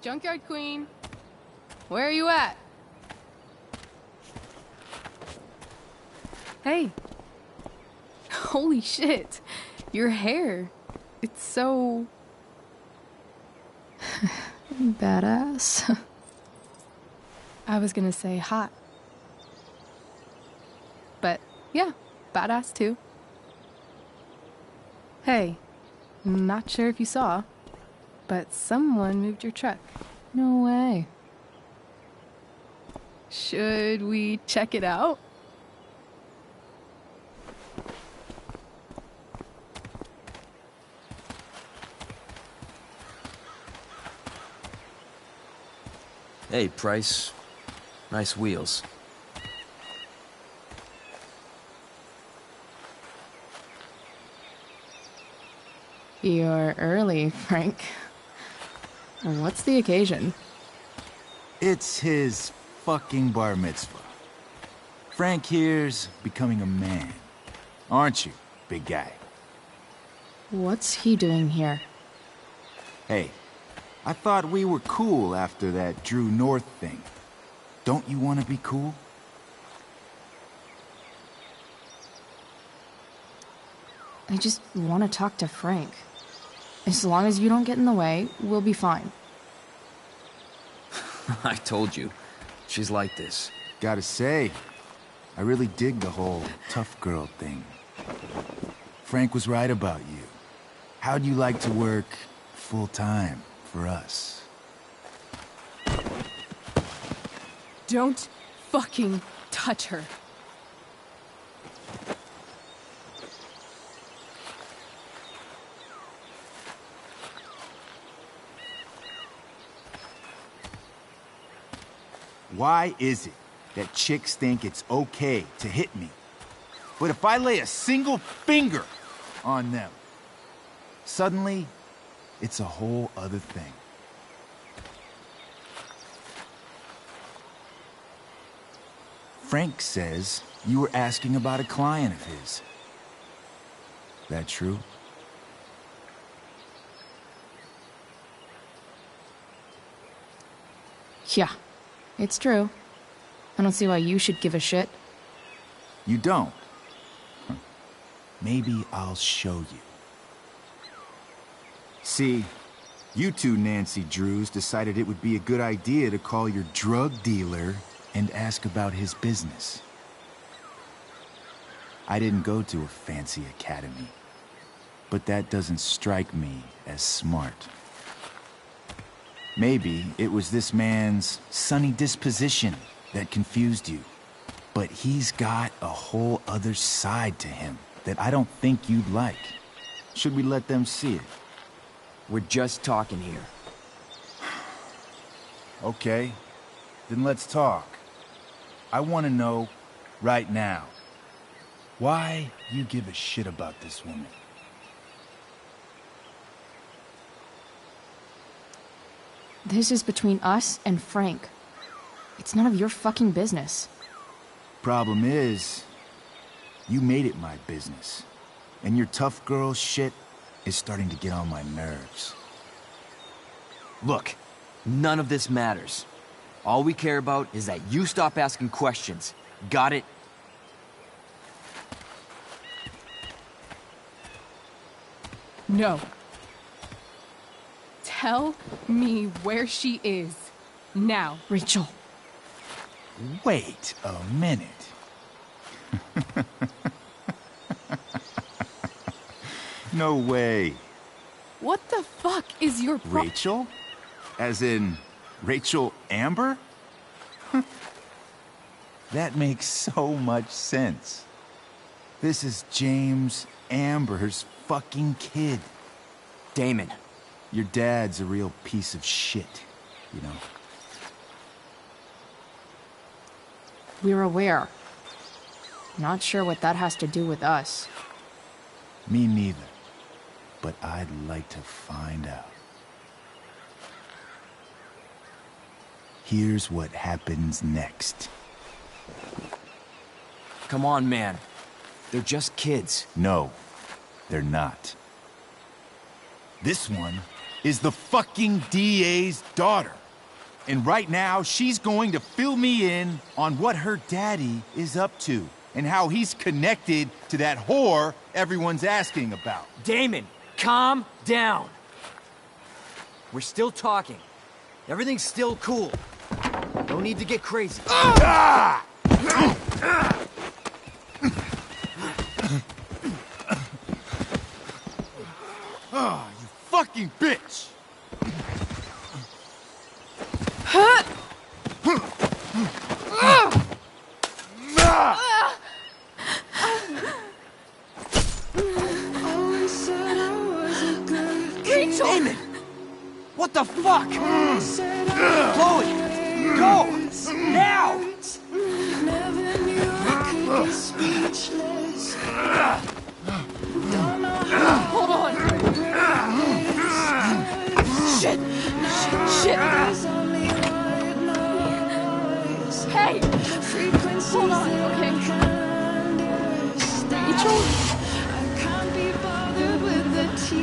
Junkyard Queen. Where are you at? Hey. Holy shit. Your hair. It's so... badass. I was gonna say hot. But, yeah, badass too. Hey, not sure if you saw, but someone moved your truck. No way. Should we check it out? Hey, Price. Nice wheels. You're early, Frank. What's the occasion? It's his fucking bar mitzvah. Frank here's becoming a man. Aren't you, big guy? What's he doing here? Hey, I thought we were cool after that Drew North thing. Don't you want to be cool? I just want to talk to Frank. As long as you don't get in the way, we'll be fine. I told you. She's like this. Gotta say, I really dig the whole tough girl thing. Frank was right about you. How'd you like to work full-time for us? Don't fucking touch her. Why is it that chicks think it's okay to hit me? But if I lay a single finger on them, suddenly, it's a whole other thing. Frank says you were asking about a client of his. That true? Yeah, it's true. I don't see why you should give a shit. You don't? Huh. Maybe I'll show you. See, you two Nancy Drews decided it would be a good idea to call your drug dealer and ask about his business. I didn't go to a fancy academy, but that doesn't strike me as smart. Maybe it was this man's sunny disposition that confused you, but he's got a whole other side to him that I don't think you'd like. Should we let them see it? We're just talking here. Okay, then let's talk. I want to know, right now, why you give a shit about this woman. This is between us and Frank. It's none of your fucking business. Problem is, you made it my business. And your tough girl shit is starting to get on my nerves. Look, none of this matters. All we care about is that you stop asking questions. Got it? No. Tell me where she is. Now. Rachel. Wait a minute. No way. What the fuck is your Rachel? As in, Rachel Amber? That makes so much sense. This is James Amber's fucking kid. Damon. Your dad's a real piece of shit, you know? We're aware. Not sure what that has to do with us. Me neither. But I'd like to find out. Here's what happens next. Come on, man. They're just kids. No, they're not. This one is the fucking DA's daughter. And right now, she's going to fill me in on what her daddy is up to and how he's connected to that whore everyone's asking about. Damon, calm down. We're still talking. Everything's still cool. No need to get crazy. Ah! Oh, you fucking bitch! Damon! What the fuck? Chloe! Go! Now! Hold on! Shit! Shit! Hey! Hold on, okay? Rachel?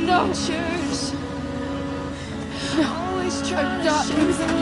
No! No, I'm not losing you.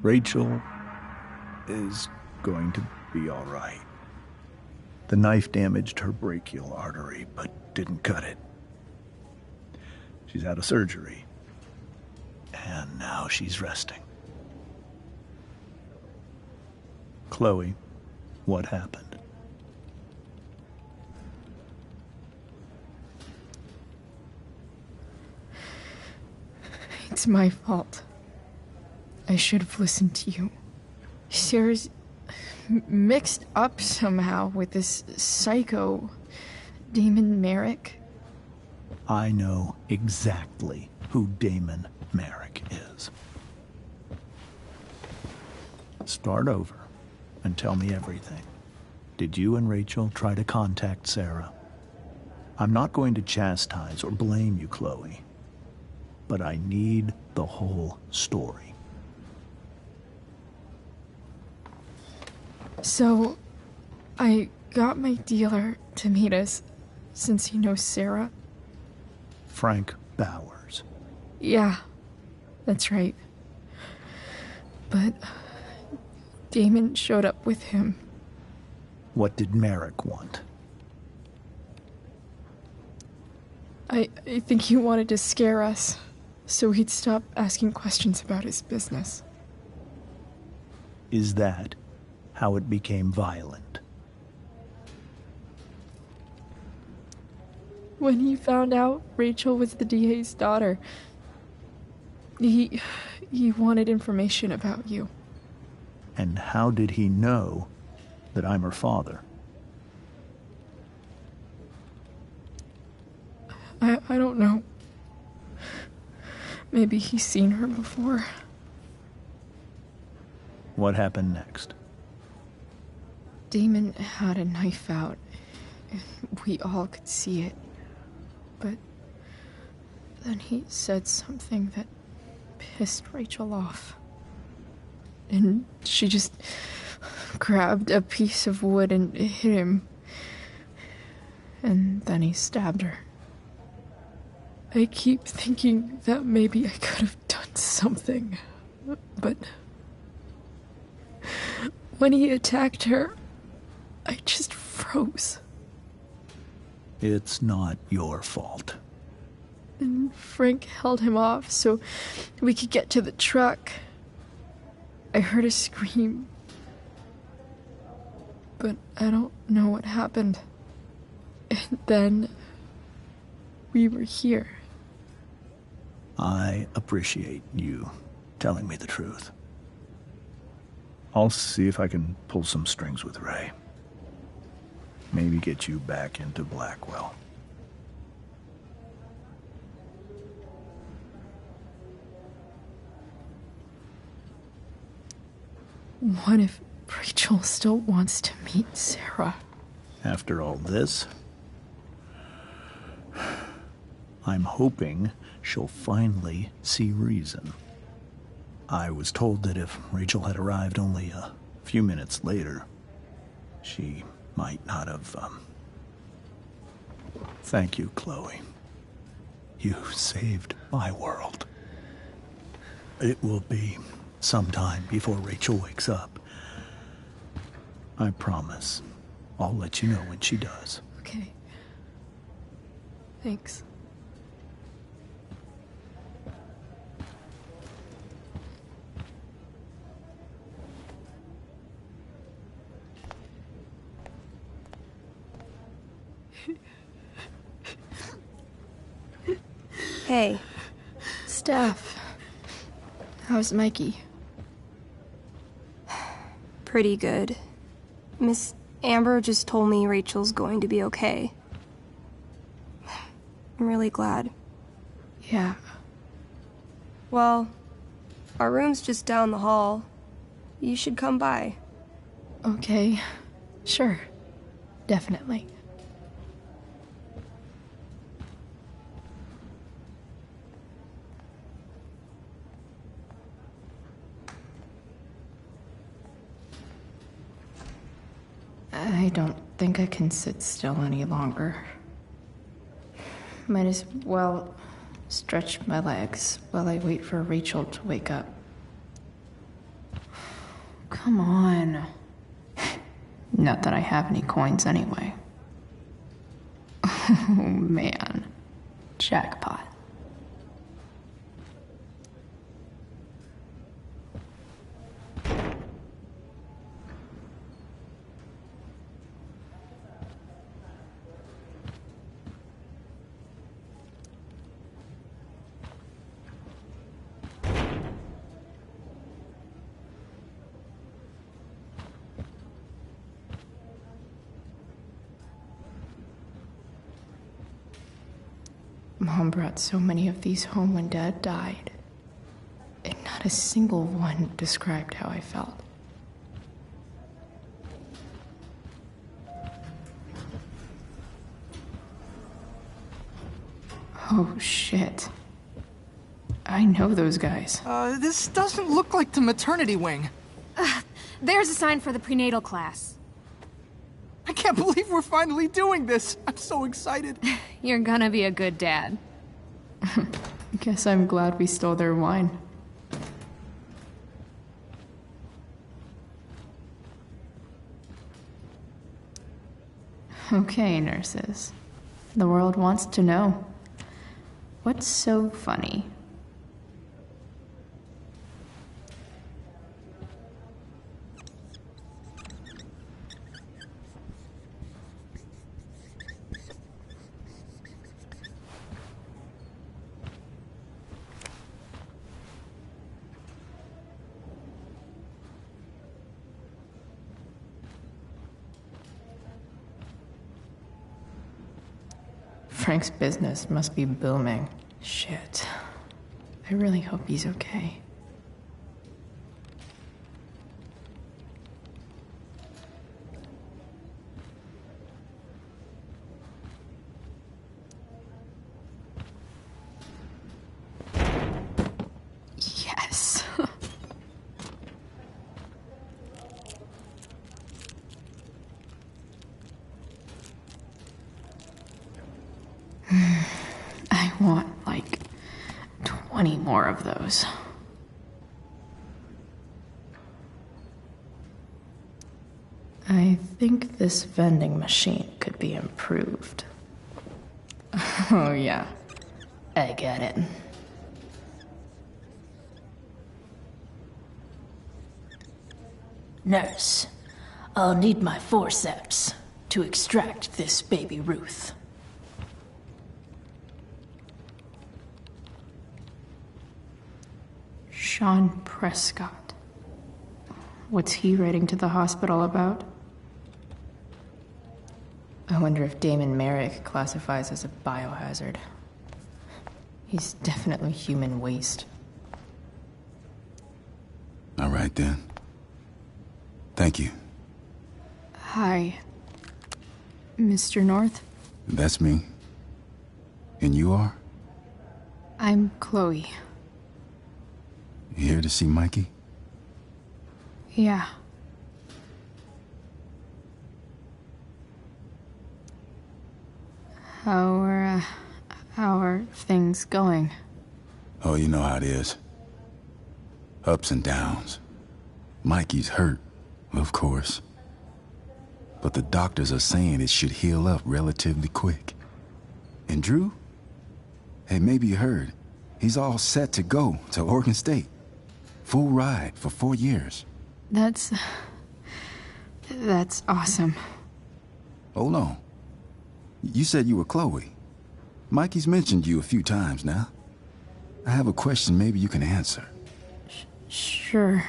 Rachel is going to be all right. The knife damaged her brachial artery, but didn't cut it. She's out of surgery, and now she's resting. Chloe, what happened? It's my fault. I should have listened to you. Sarah's mixed up somehow with this psycho, Damon Merrick. I know exactly who Damon Merrick is. Start over and tell me everything. Did you and Rachel try to contact Sarah? I'm not going to chastise or blame you, Chloe, but I need the whole story. So, I got my dealer to meet us, since he knows Sarah. Frank Bowers. Yeah, that's right. But Damon showed up with him. What did Merrick want? I think he wanted to scare us, so he'd stop asking questions about his business. Is that how it became violent? When he found out Rachel was the DA's daughter, he wanted information about you. And how did he know that I'm her father? I don't know. Maybe he's seen her before. What happened next? Damon had a knife out. We all could see it. But then he said something that pissed Rachel off. And she just grabbed a piece of wood and hit him. And then he stabbed her. I keep thinking that maybe I could have done something. But when he attacked her, I just froze. It's not your fault. And Frank held him off so we could get to the truck. I heard a scream. But I don't know what happened. And then we were here. I appreciate you telling me the truth. I'll see if I can pull some strings with Ray. Maybe get you back into Blackwell. What if Rachel still wants to meet Sarah? After all this, I'm hoping she'll finally see reason. I was told that if Rachel had arrived only a few minutes later, she might not have, Thank you, Chloe. You saved my world. It will be some time before Rachel wakes up. I promise. I'll let you know when she does. Okay. Thanks. Hey. Steph. How's Mikey? Pretty good. Miss Amber just told me Rachel's going to be okay. I'm really glad. Yeah. Well, our room's just down the hall. You should come by. Okay. Sure. Definitely. I don't think I can sit still any longer. Might as well stretch my legs while I wait for Rachel to wake up. Come on. Not that I have any coins anyway. Oh man. Jackpot. Mom brought so many of these home when Dad died, and not a single one described how I felt. Oh shit. I know those guys. This doesn't look like the maternity wing. There's a sign for the prenatal class. I can't believe we're finally doing this. I'm so excited. You're gonna be a good dad. Guess I'm glad we stole their wine. Okay, nurses. The world wants to know. What's so funny? Frank's business must be booming. Shit. I really hope he's okay. Yes. I want, like, 20 more of those. I think this vending machine could be improved. Oh, yeah. I get it. Nurse, I'll need my forceps to extract this baby Ruth. Sean Prescott. What's he writing to the hospital about? I wonder if Damon Merrick classifies as a biohazard. He's definitely human waste. All right, then. Thank you. Hi, Mr. North. That's me. And you are? I'm Chloe. You here to see Mikey? Yeah. How are things going? Oh, you know how it is. Ups and downs. Mikey's hurt, of course. But the doctors are saying it should heal up relatively quick. And Drew? Hey, maybe you heard. He's all set to go to Oregon State. Full ride for 4 years. That's awesome. Hold on. You said you were Chloe. Mikey's mentioned you a few times now. I have a question maybe you can answer. Sure.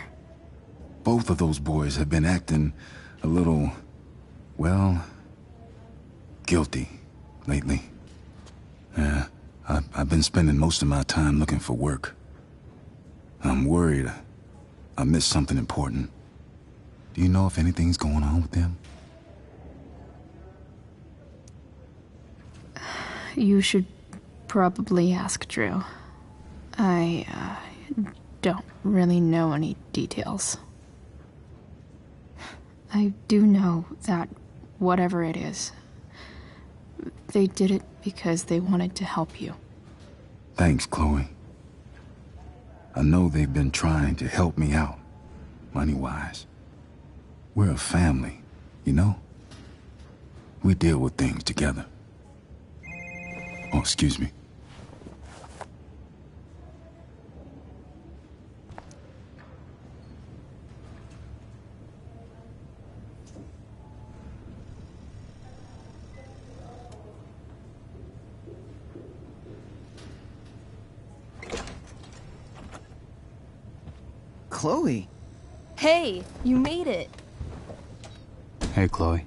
Both of those boys have been acting a little, well, guilty lately. Yeah, I've been spending most of my time looking for work. I'm worried I missed something important. Do you know if anything's going on with them? You should probably ask Drew. I don't really know any details. I do know that whatever it is, they did it because they wanted to help you. Thanks, Chloe. I know they've been trying to help me out, money-wise. We're a family, you know? We deal with things together. Oh, excuse me. Chloe. Hey, you made it. Hey, Chloe.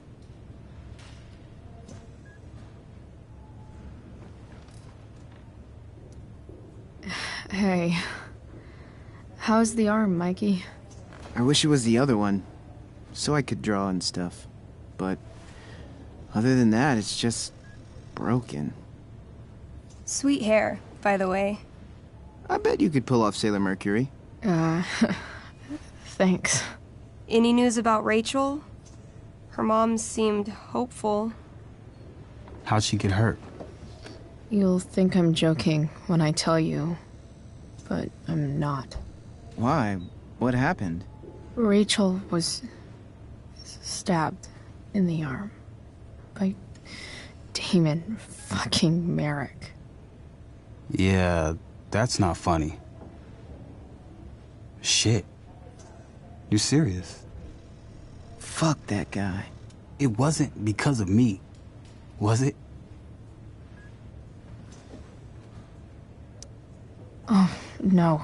Hey. How's the arm, Mikey? I wish it was the other one, so I could draw and stuff. But other than that, it's just broken. Sweet hair, by the way. I bet you could pull off Sailor Mercury. Thanks. Any news about Rachel? Her mom seemed hopeful. How'd she get hurt? You'll think I'm joking when I tell you, but I'm not. Why? What happened? Rachel was stabbed in the arm by Damon fucking Merrick. Yeah, that's not funny. Shit. You serious? Fuck that guy. It wasn't because of me, was it? Oh, no.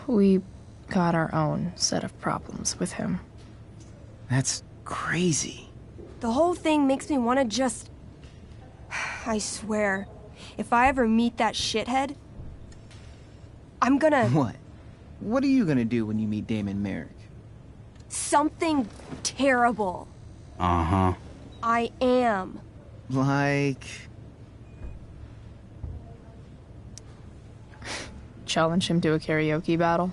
We got our own set of problems with him. That's crazy. The whole thing makes me want to just I swear, if I ever meet that shithead, I'm gonna... What? What are you gonna do when you meet Damon Merrick? Something terrible. Uh-huh. I am. Like... Challenge him to a karaoke battle?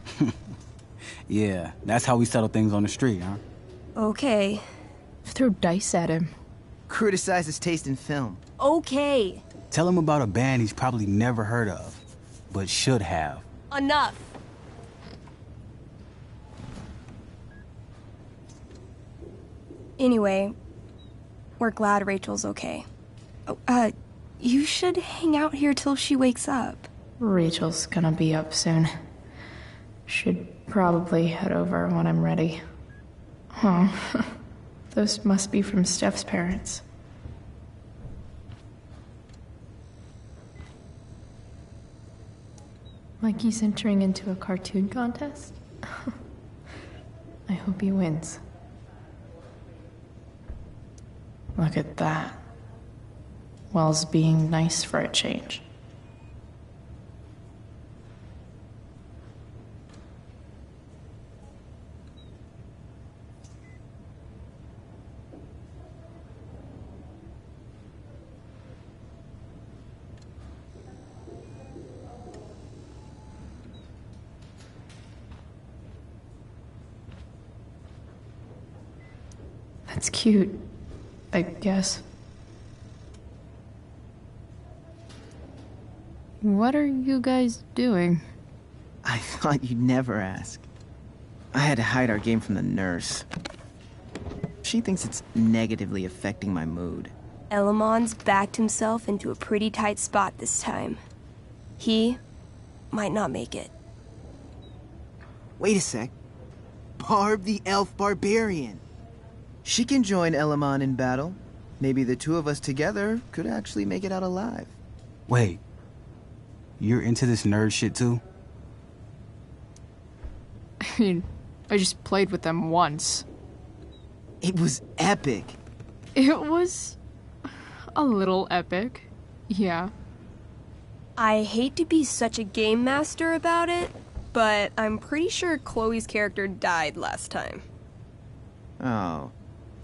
Yeah, that's how we settle things on the street, huh? Okay. Throw dice at him. Criticize his taste in film. Okay. Tell him about a band he's probably never heard of, but should have. Enough. Anyway, we're glad Rachel's okay. Oh, you should hang out here till she wakes up. Rachel's gonna be up soon. Should probably head over when I'm ready. Huh. Those must be from Steph's parents. Like he's entering into a cartoon contest? I hope he wins. Look at that. Wells being nice for a change. That's cute, I guess. What are you guys doing? I thought you'd never ask. I had to hide our game from the nurse. She thinks it's negatively affecting my mood. Elamon's backed himself into a pretty tight spot this time. He might not make it. Wait a sec. Barb the Elf Barbarian. She can join Elamon in battle. Maybe the two of us together could actually make it out alive. Wait. You're into this nerd shit too? I mean, I just played with them once. It was epic. It was a little epic, yeah. I hate to be such a game master about it, but I'm pretty sure Chloe's character died last time. Oh,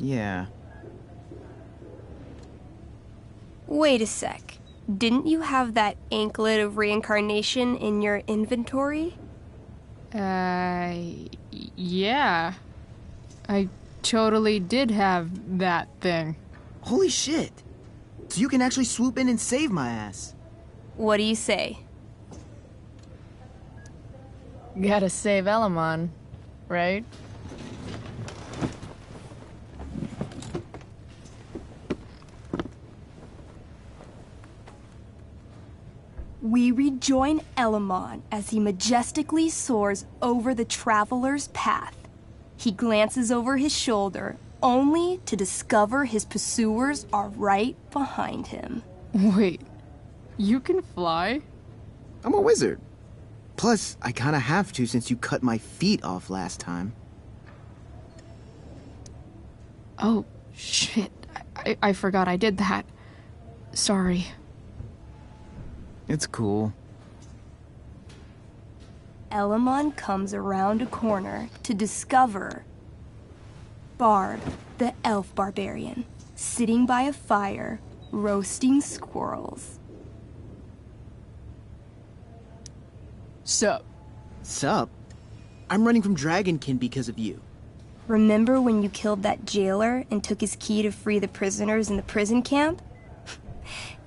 yeah. Wait a sec. Didn't you have that anklet of reincarnation in your inventory? Yeah. I totally did have that thing. Holy shit. So you can actually swoop in and save my ass. What do you say? Gotta save Elamon, right? We rejoin Elamon as he majestically soars over the traveler's path. He glances over his shoulder, only to discover his pursuers are right behind him. Wait, you can fly? I'm a wizard. Plus, I kinda have to since you cut my feet off last time. Oh, shit. I forgot I did that. Sorry. It's cool. Elamon comes around a corner to discover Barb, the elf barbarian, sitting by a fire, roasting squirrels. Sup? Sup? I'm running from Dragonkin because of you. Remember when you killed that jailer and took his key to free the prisoners in the prison camp?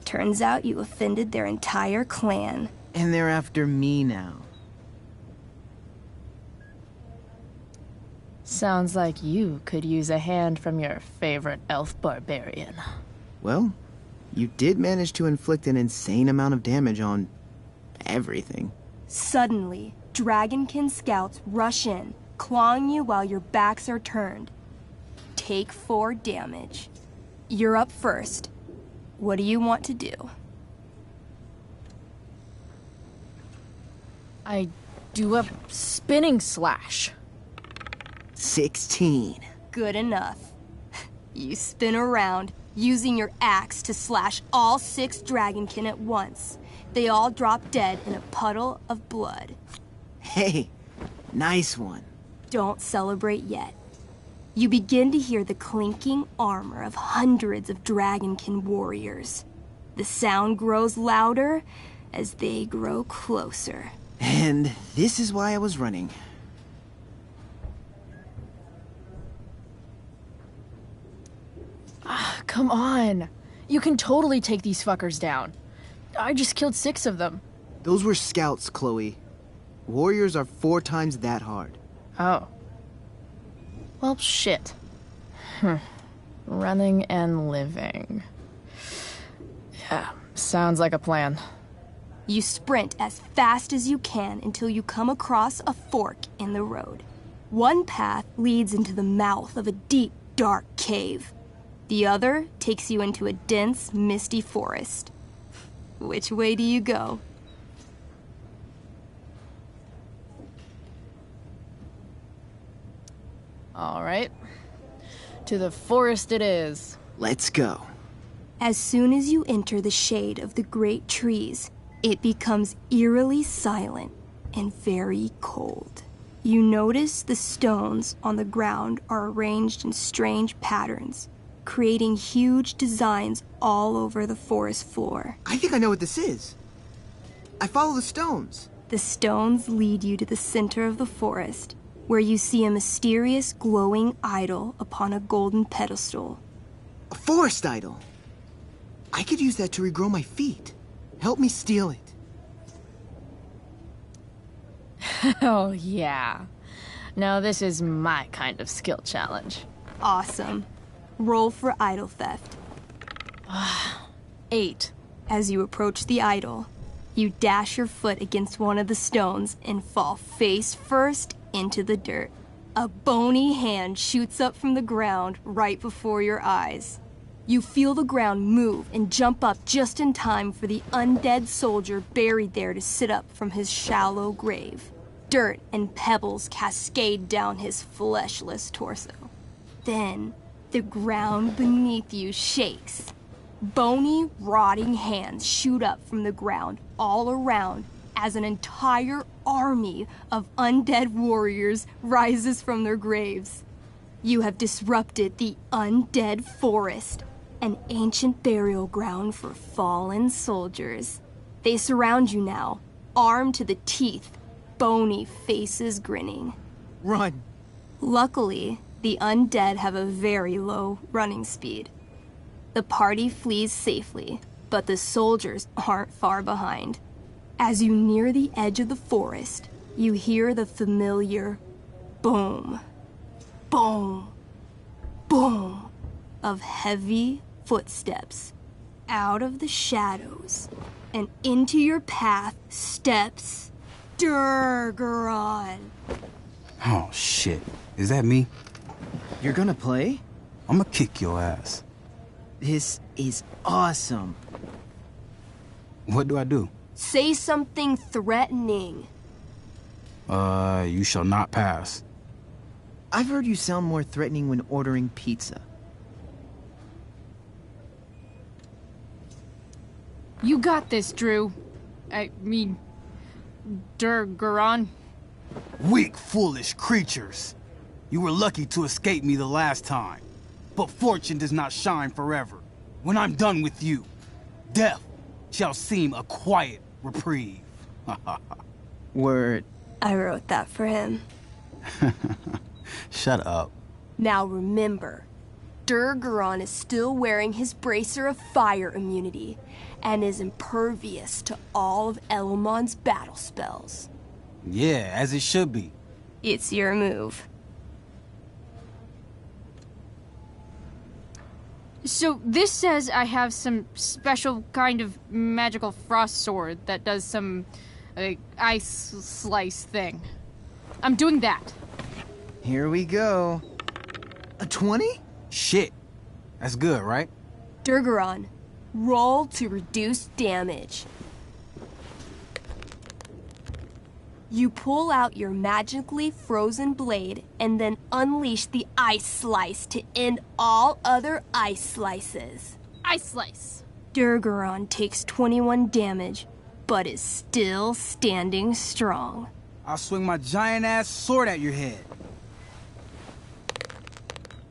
Turns out you offended their entire clan. And they're after me now. Sounds like you could use a hand from your favorite elf barbarian. Well, you did manage to inflict an insane amount of damage on everything. Suddenly, Dragonkin scouts rush in, clawing you while your backs are turned. Take 4 damage. You're up first. What do you want to do? I do a spinning slash. 16. Good enough. You spin around, using your axe to slash all 6 dragonkin at once. They all drop dead in a puddle of blood. Hey, nice one. Don't celebrate yet. You begin to hear the clinking armor of hundreds of dragonkin warriors. The sound grows louder as they grow closer. And this is why I was running. Come on. You can totally take these fuckers down. I just killed 6 of them. Those were scouts, Chloe. Warriors are 4 times that hard. Oh. Well, shit. Running and living. Yeah, sounds like a plan. You sprint as fast as you can until you come across a fork in the road. One path leads into the mouth of a deep, dark cave. The other takes you into a dense, misty forest. Which way do you go? All right. To the forest it is. Let's go. As soon as you enter the shade of the great trees, it becomes eerily silent and very cold. You notice the stones on the ground are arranged in strange patterns, creating huge designs all over the forest floor. I think I know what this is. I follow the stones. The stones lead you to the center of the forest, where you see a mysterious glowing idol upon a golden pedestal. A forest idol. I could use that to regrow my feet. Help me steal it. Oh, yeah. Now this is my kind of skill challenge. Awesome. Roll for idol theft. 8. As you approach the idol, you dash your foot against one of the stones and fall face first into the dirt. A bony hand shoots up from the ground right before your eyes. You feel the ground move and jump up just in time for the undead soldier buried there to sit up from his shallow grave. Dirt and pebbles cascade down his fleshless torso. Then, the ground beneath you shakes. Bony, rotting hands shoot up from the ground all around as an entire army of undead warriors rises from their graves. You have disrupted the undead forest, an ancient burial ground for fallen soldiers. They surround you now, armed to the teeth, bony faces grinning. Run. Luckily, the undead have a very low running speed. The party flees safely, but the soldiers aren't far behind. As you near the edge of the forest, you hear the familiar boom, boom, boom of heavy footsteps. Out of the shadows and into your path steps Durgaron. Oh, shit. Is that me? You're gonna play? I'm gonna kick your ass. This is awesome. What do I do? Say something threatening. You shall not pass. I've heard you sound more threatening when ordering pizza. You got this, Drew. I mean, Durgaron. Weak, foolish creatures. You were lucky to escape me the last time. But fortune does not shine forever. When I'm done with you, death shall seem a quiet reprieve. Word. I wrote that for him. Shut up. Now remember, Durgaron is still wearing his bracer of fire immunity and is impervious to all of Elamon's battle spells. Yeah, as it should be. It's your move. So this says I have some special kind of magical frost sword that does some ice slice thing. I'm doing that. Here we go. A 20? Shit. That's good, right? Durgaron, roll to reduce damage. You pull out your magically frozen blade and then unleash the ice slice to end all other ice slices. Ice slice. Durgaron takes 21 damage, but is still standing strong. I'll swing my giant-ass sword at your head.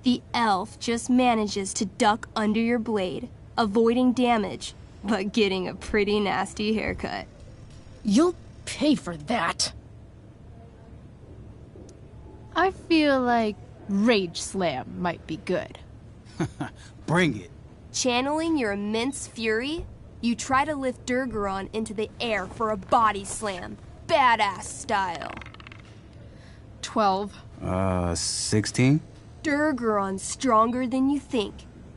The elf just manages to duck under your blade, avoiding damage, but getting a pretty nasty haircut. You'll pay for that. I feel like Rage Slam might be good. Bring it. Channeling your immense fury, you try to lift Durgaron into the air for a body slam, badass style. 12. 16? Durgaron's stronger than you think.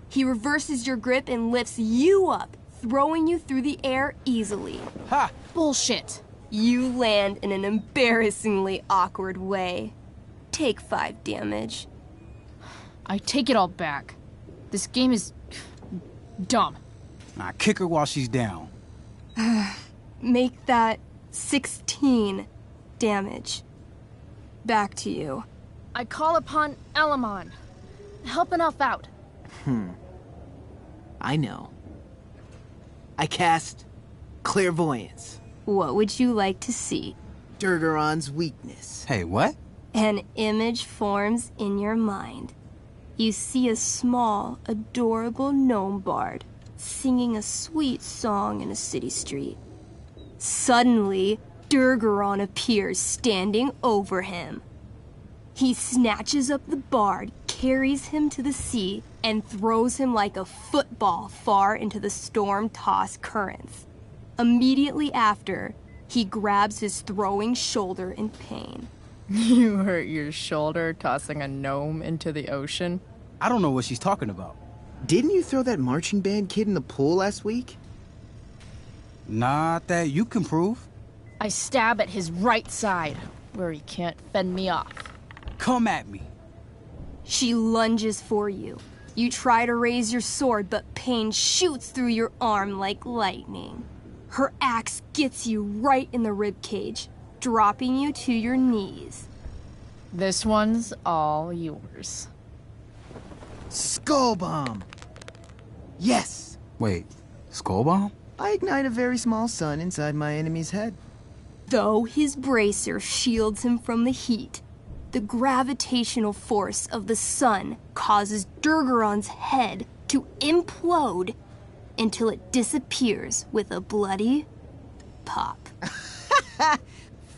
He reverses your grip and lifts you up, throwing you through the air easily. Ha! Bullshit. You land in an embarrassingly awkward way. Take 5 damage. I take it all back. This game is dumb. Nah, kick her while she's down. Make that 16 damage. Back to you. I call upon Elamon. Help an elf out. I know. I cast Clairvoyance. What would you like to see? Durgaron's weakness. Hey, what? An image forms in your mind. You see a small, adorable gnome bard singing a sweet song in a city street. Suddenly, Durgaron appears standing over him. He snatches up the bard, carries him to the sea, and throws him like a football far into the storm-tossed currents. Immediately after, he grabs his throwing shoulder in pain. You hurt your shoulder tossing a gnome into the ocean? I don't know what she's talking about. Didn't you throw that marching band kid in the pool last week? Not that you can prove. I stab at his right side, where he can't fend me off. Come at me. She lunges for you. You try to raise your sword, but pain shoots through your arm like lightning. Her axe gets you right in the ribcage, dropping you to your knees. This one's all yours. Skull bomb! Yes! Wait, skull bomb? I ignite a very small sun inside my enemy's head. Though his bracer shields him from the heat, the gravitational force of the sun causes Durgaron's head to implode until it disappears with a bloody pop.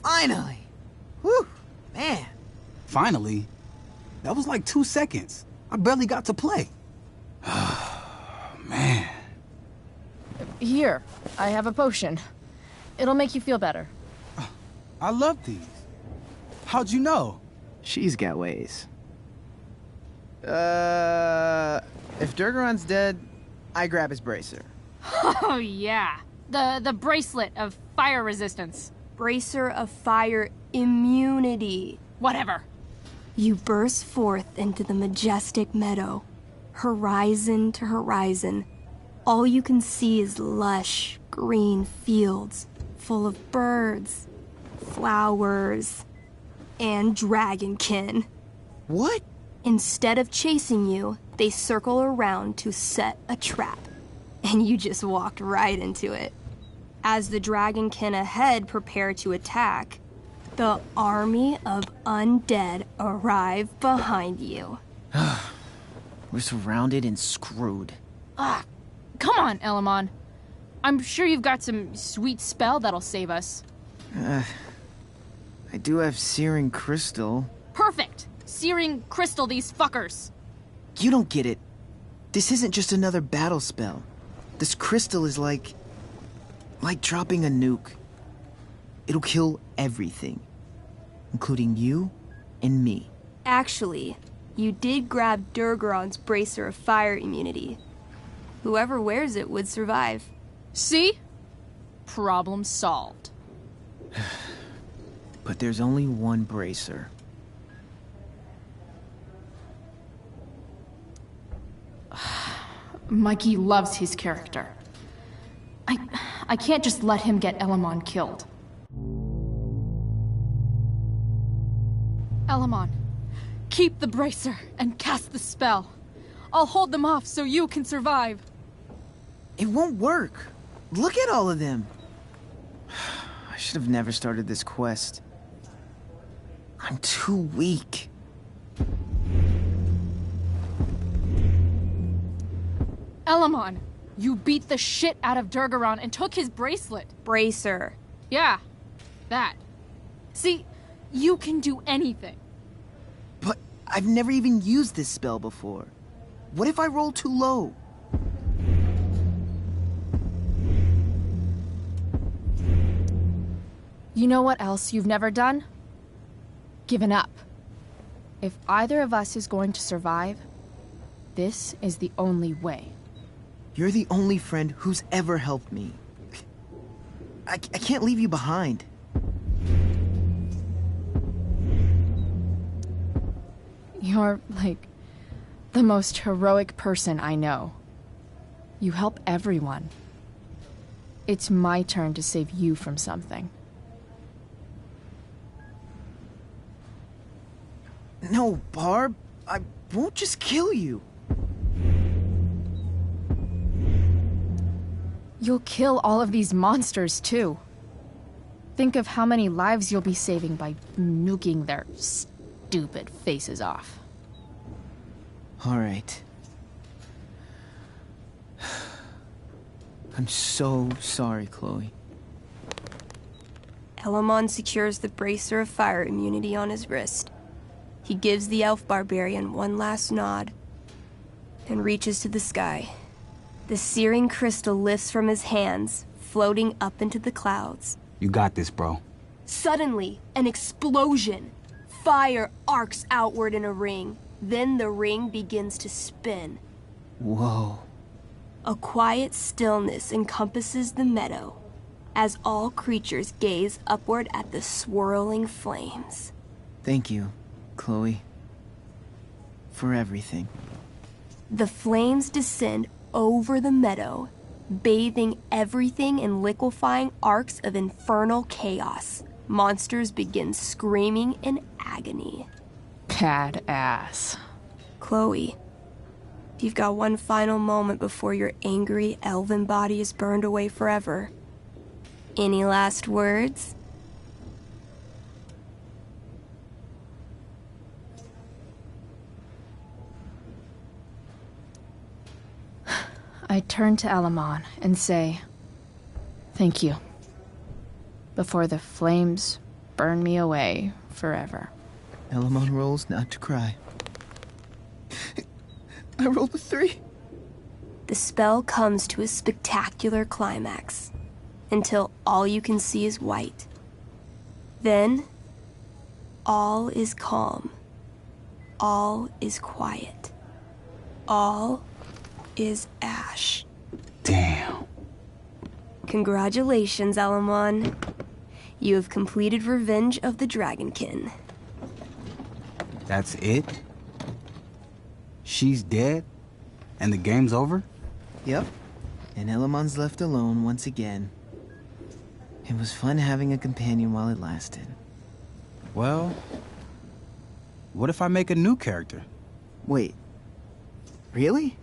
Finally! Whew, man. Finally? That was like 2 seconds. I barely got to play. Man. Here, I have a potion. It'll make you feel better. I love these. How'd you know? She's got ways. If Durgaron's dead, I grab his bracer. Oh, yeah. The bracelet of fire resistance. Bracer of fire immunity. Whatever. You burst forth into the majestic meadow, horizon to horizon. All you can see is lush, green fields full of birds, flowers, and dragonkin. What? Instead of chasing you, they circle around to set a trap, and you just walked right into it. As the dragonkin ahead prepare to attack, the army of undead arrive behind you. We're surrounded and screwed. Come on, Elamon. I'm sure you've got some sweet spell that'll save us. I do have Searing Crystal. Perfect! Searing crystal these fuckers. You don't get it. This isn't just another battle spell. This crystal is like dropping a nuke. It'll kill everything, including you and me. Actually, you did grab Durgaron's bracer of fire immunity. Whoever wears it would survive. See? Problem solved. But there's only one bracer. Mikey loves his character. I can't just let him get Elamon killed. Elamon, keep the bracer and cast the spell. I'll hold them off so you can survive. It won't work. Look at all of them. I should have never started this quest. I'm too weak. Elamon, you beat the shit out of Durgaron and took his bracelet. Bracer. Yeah, that. See, you can do anything. But I've never even used this spell before. What if I roll too low? You know what else you've never done? Given up. If either of us is going to survive, this is the only way. You're the only friend who's ever helped me. I can't leave you behind. You're, like, the most heroic person I know. You help everyone. It's my turn to save you from something. No, Barb. I won't just kill you. You'll kill all of these monsters, too. Think of how many lives you'll be saving by nuking their stupid faces off. All right. I'm so sorry, Chloe. Elamon secures the bracer of fire immunity on his wrist. He gives the elf barbarian one last nod and reaches to the sky. The searing crystal lifts from his hands, floating up into the clouds. You got this, bro. Suddenly, an explosion. Fire arcs outward in a ring. Then the ring begins to spin. Whoa. A quiet stillness encompasses the meadow as all creatures gaze upward at the swirling flames. Thank you, Chloe. For everything. The flames descend over the meadow, bathing everything in liquefying arcs of infernal chaos. Monsters begin screaming in agony. Badass. Chloe, you've got one final moment before your angry elven body is burned away forever. Any last words? I turn to Elamon and say, thank you. Before the flames burn me away forever. Elamon rolls not to cry. I rolled a 3. The spell comes to a spectacular climax, until all you can see is white. Then, all is calm. All is quiet. All is ash. Damn. Congratulations, Elamon. You have completed Revenge of the Dragonkin. That's it? She's dead? And the game's over? Yep. And Elamon's left alone once again. It was fun having a companion while it lasted. Well, what if I make a new character? Wait. Really?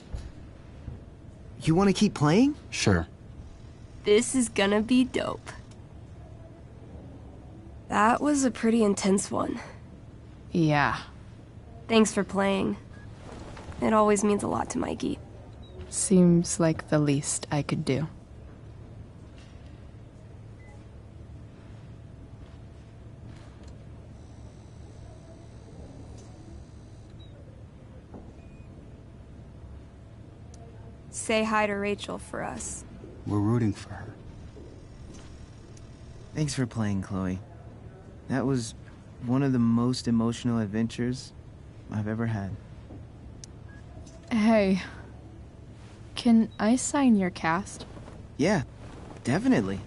You want to keep playing? Sure. This is gonna be dope. That was a pretty intense one. Yeah. Thanks for playing. It always means a lot to Mikey. Seems like the least I could do. Say hi to Rachel for us. We're rooting for her. Thanks for playing, Chloe. That was one of the most emotional adventures I've ever had. Hey, can I sign your cast? Yeah, definitely.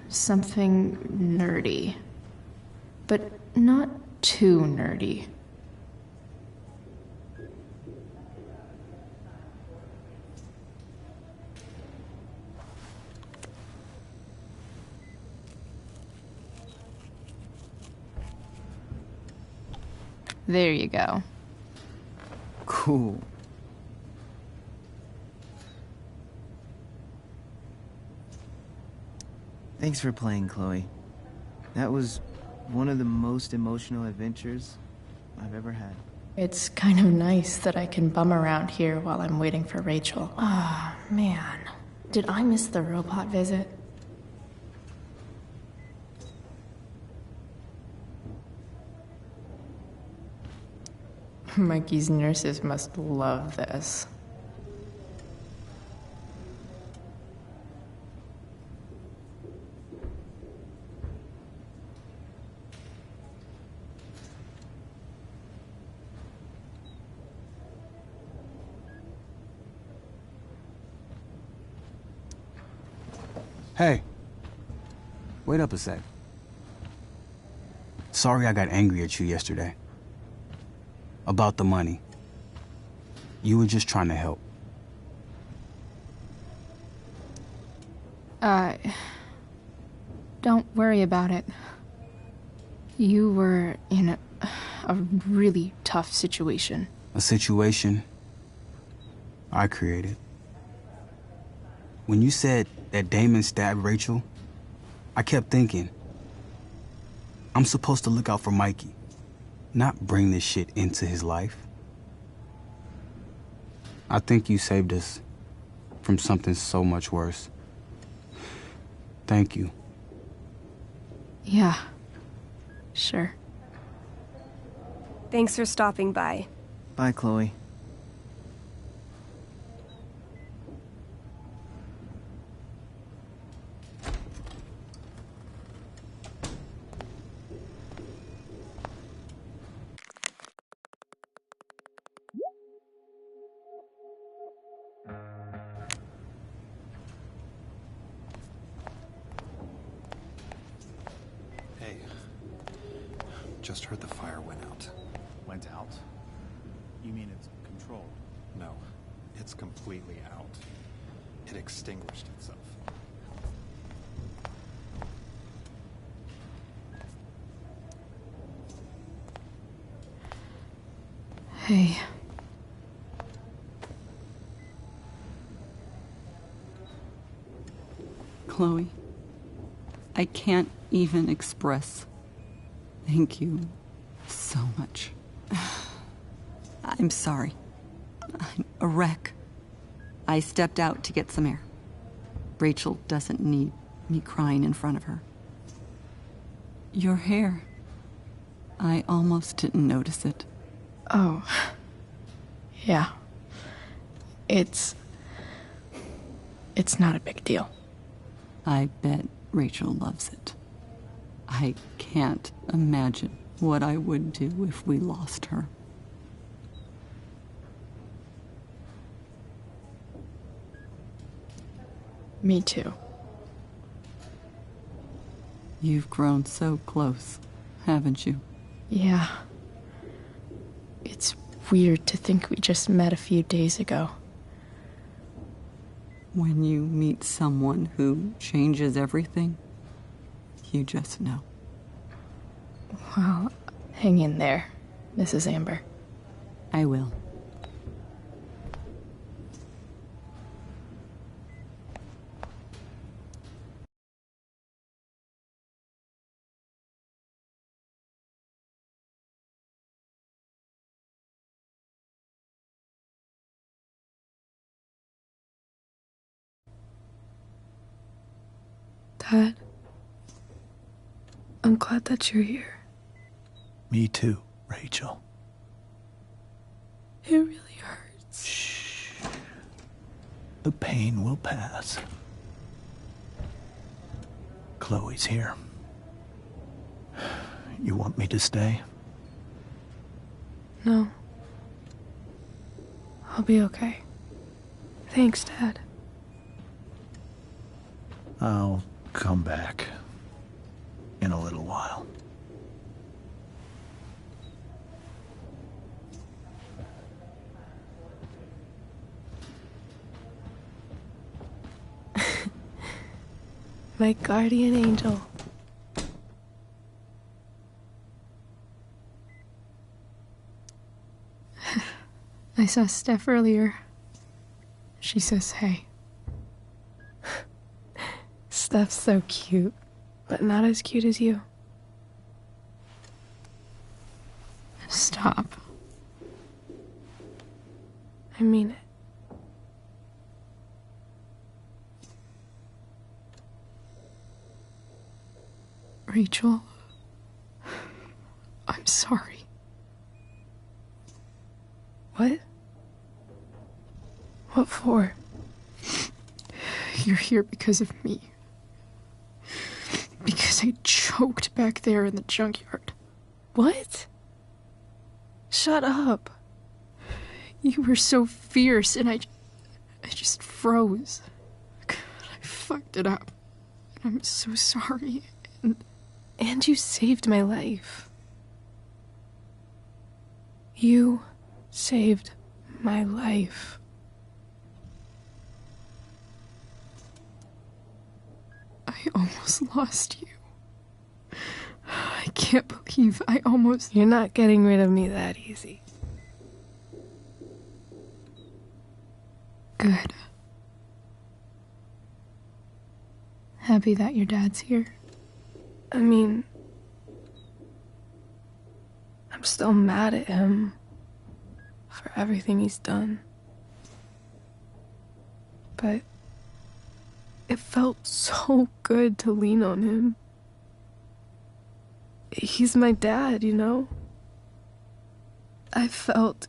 Something nerdy. But not too nerdy. There you go. Cool. Thanks for playing, Chloe. That was one of the most emotional adventures I've ever had. It's kind of nice that I can bum around here while I'm waiting for Rachel. Ah, man. Did I miss the robot visit? Mikey's nurses must love this. Hey. Wait up a sec. Sorry I got angry at you yesterday. About the money. You were just trying to help. Don't worry about it. You were in a really tough situation. A situation I created. When you said that Damon stabbed Rachel, I kept thinking, I'm supposed to look out for Mikey, not bring this shit into his life. I think you saved us from something so much worse. Thank you. Yeah, sure. Thanks for stopping by. Bye, Chloe. Hey, just heard the fire went out. Went out? You mean it's controlled? No, it's completely out. It extinguished itself. Hey. Chloe, I can't even express thank you so much. I'm sorry. I'm a wreck. I stepped out to get some air. Rachel doesn't need me crying in front of her. Your hair. I almost didn't notice it. Oh. Yeah. It's not a big deal. I bet Rachel loves it. I can't imagine what I would do if we lost her. Me too. You've grown so close, haven't you? Yeah. It's weird to think we just met a few days ago. When you meet someone who changes everything, you just know. Well, hang in there, Mrs. Amber. I will. Dad, I'm glad that you're here. Me too, Rachel. It really hurts. Shh. The pain will pass. Chloe's here. You want me to stay? No. I'll be okay. Thanks, Dad. I'll come back in a little while. My guardian angel. I saw Steph earlier. She says hey. Steph's so cute, but not as cute as you. Stop. I mean it. Rachel, I'm sorry. What? What for? You're here because of me. Because I choked back there in the junkyard. What? Shut up. You were so fierce and I just froze. God, I fucked it up. I'm so sorry. And you saved my life. You saved my life. I almost lost you. I can't believe I almost... You're not getting rid of me that easy. Good. Happy that your dad's here. I mean, I'm still mad at him for everything he's done. But it felt so good to lean on him. He's my dad, you know? I felt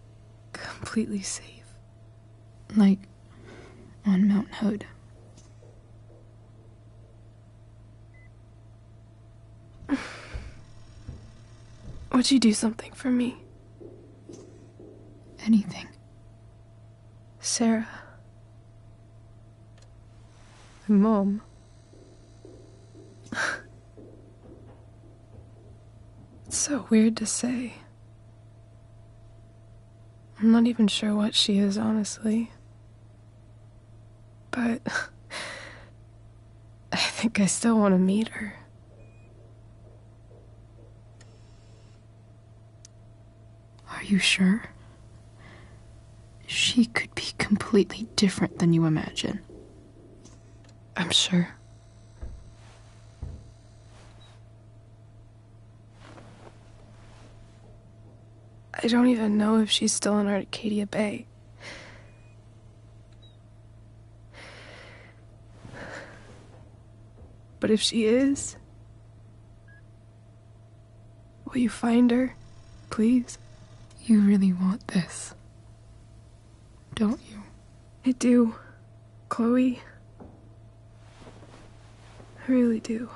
completely safe. Like on Mount Hood. Would you do something for me? Anything. Sarah. My mom. It's so weird to say. I'm not even sure what she is, honestly. But I think I still want to meet her. Are you sure? She could be completely different than you imagine. I'm sure. I don't even know if she's still in Arcadia Bay. But if she is, will you find her, please? You really want this, don't you? I do, Chloe. I really do.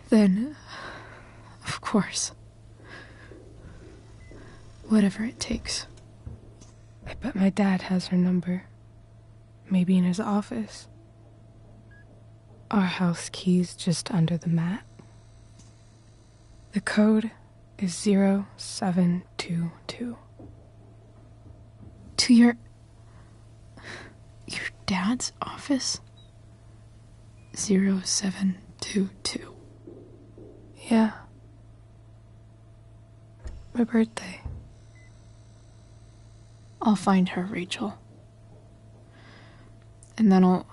Then, of course, whatever it takes. I bet my dad has her number. Maybe in his office. Our house key's just under the mat. The code is 0722. To your dad's office? 0722. Yeah. My birthday. I'll find her, Rachel. And then I'll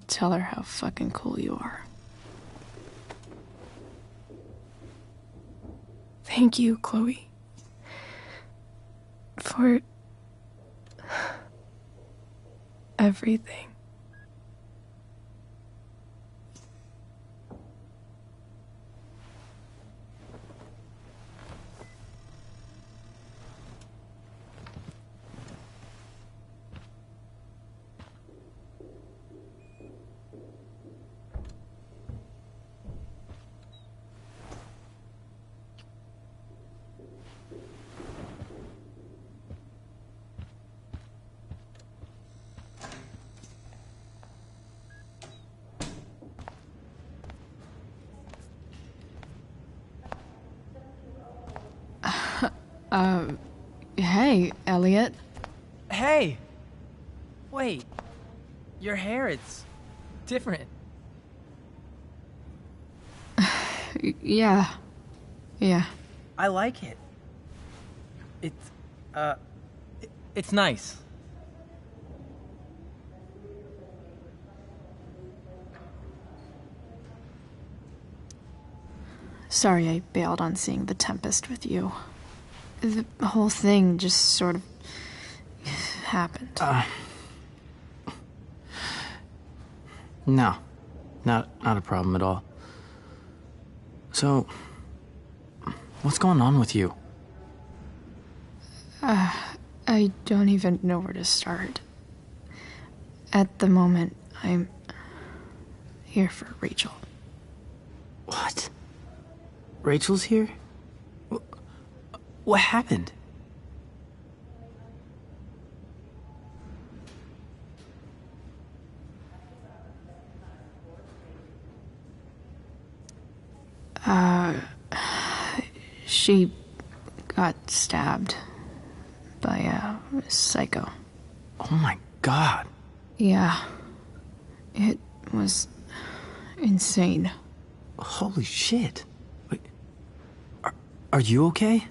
tell her how fucking cool you are. Thank you, Chloe. For everything. Hey, Elliot. Hey! Wait. Your hair, it's different. Yeah. Yeah. I like it. It's nice. Sorry I bailed on seeing The Tempest with you. The whole thing just sort of happened. No. Not a problem at all. So, what's going on with you? I don't even know where to start. At the moment, I'm here for Rachel. What? Rachel's here? What happened? She got stabbed by a psycho. Oh my god. Yeah. It was insane. Holy shit. Wait, are you okay?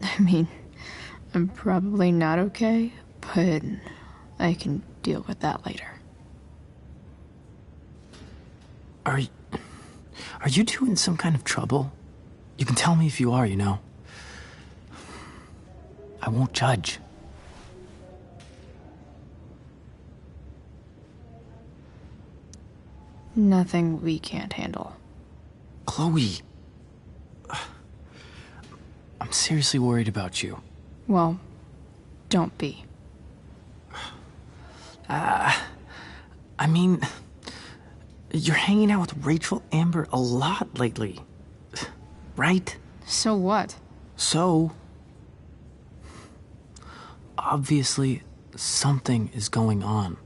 I mean, I'm probably not okay, but I can deal with that later. Are you two in some kind of trouble? You can tell me if you are, you know. I won't judge. Nothing we can't handle. Chloe. I'm seriously worried about you. Well, don't be. I mean, you're hanging out with Rachel Amber a lot lately. Right? So what? So, obviously, something is going on.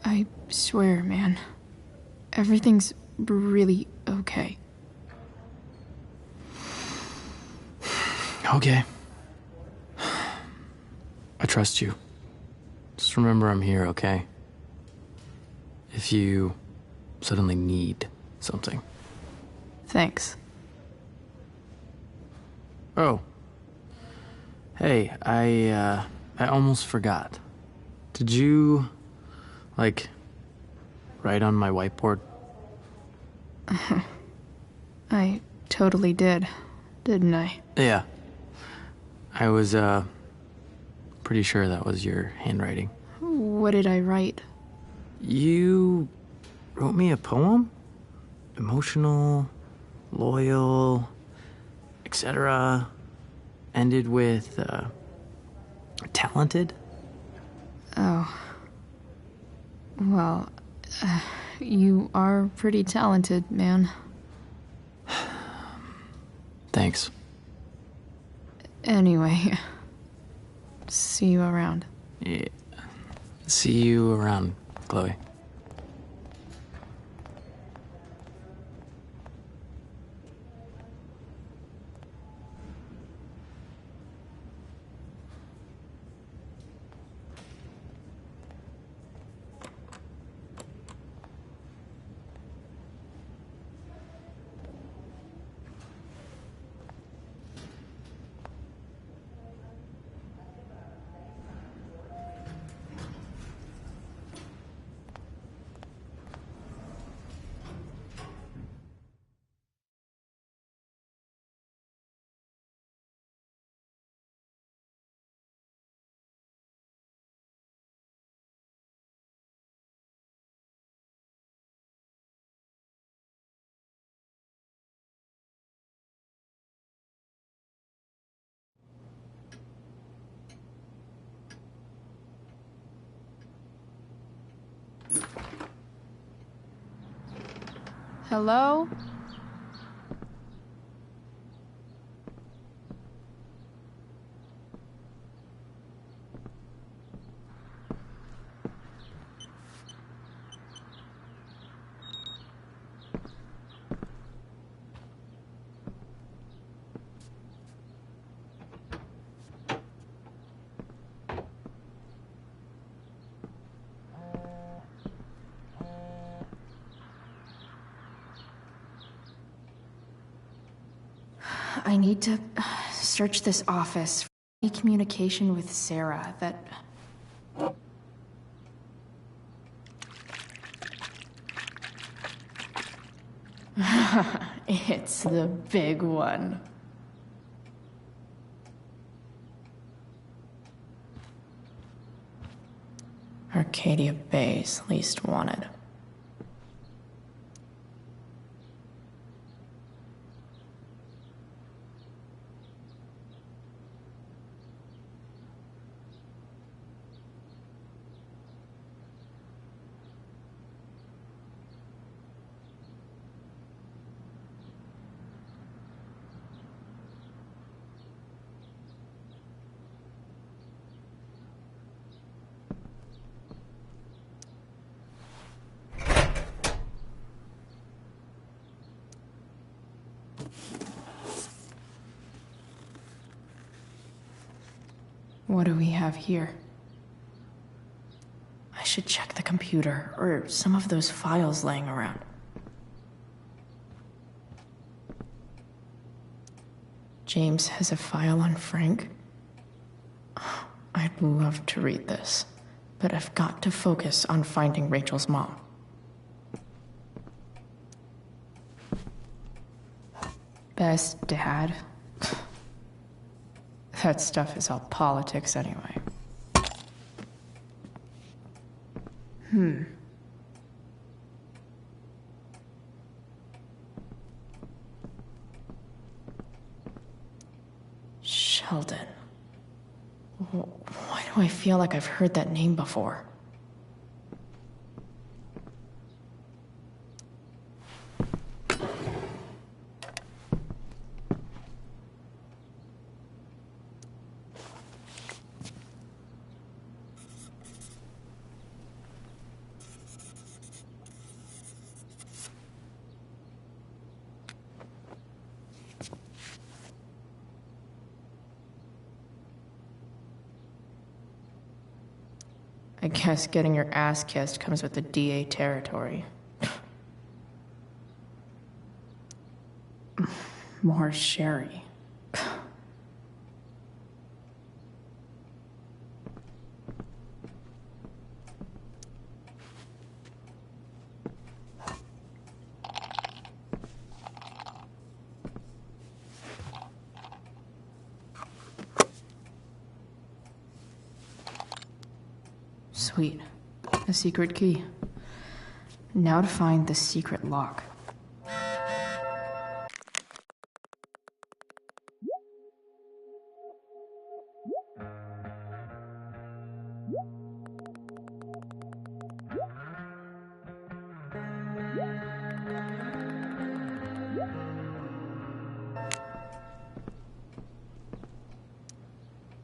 I swear, man. Everything's really okay. Okay. I trust you. Just remember I'm here, okay? If you suddenly need something. Thanks. Oh. Hey, I almost forgot. Did you, like, write on my whiteboard? I totally did, didn't I? Yeah. I was, pretty sure that was your handwriting. What did I write? You wrote me a poem? Emotional, loyal, etc. Ended with, talented? Oh. Well, you are pretty talented, man. Thanks. Anyway, see you around. Yeah. See you around, Chloe. Hello? I need to search this office for any communication with Sarah that... It's the big one. Arcadia Bay's least wanted. What do we have here? I should check the computer, or some of those files laying around. James has a file on Frank? I'd love to read this, but I've got to focus on finding Rachel's mom. Best dad? That stuff is all politics anyway. Sheldon. Why do I feel like I've heard that name before? I guess getting your ass kissed comes with the DA territory. More sherry. Sweet. A secret key. Now to find the secret lock.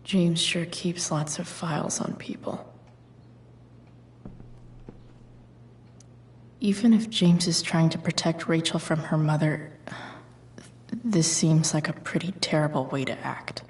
James sure keeps lots of files on people. Even if James is trying to protect Rachel from her mother, this seems like a pretty terrible way to act.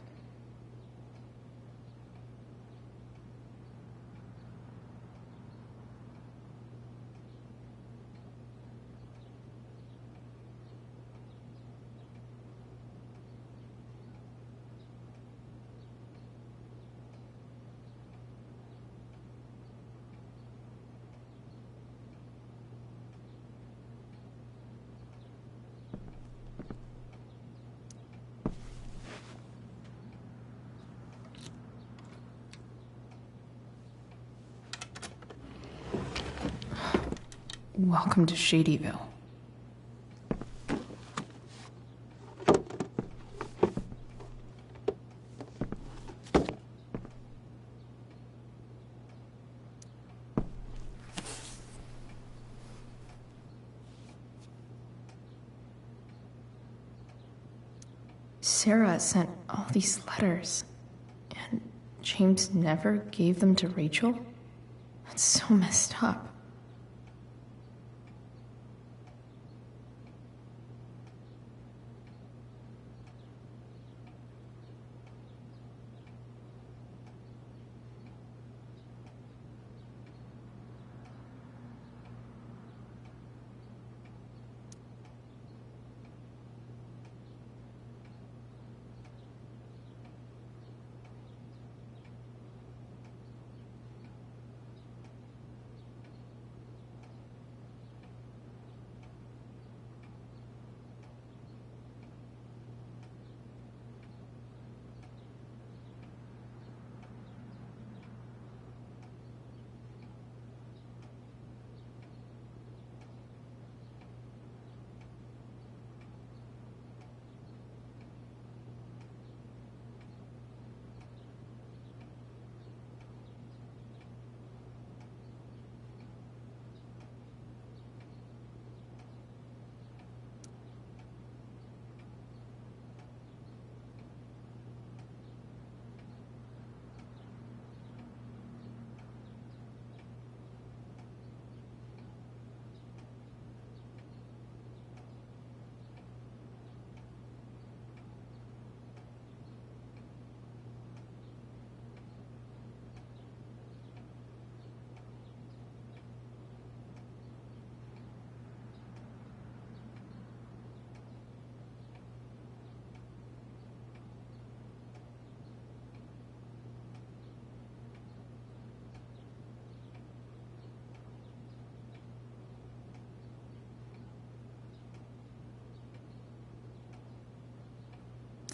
Welcome to Shadyville. Sarah sent all these letters, and James never gave them to Rachel? That's so messed up.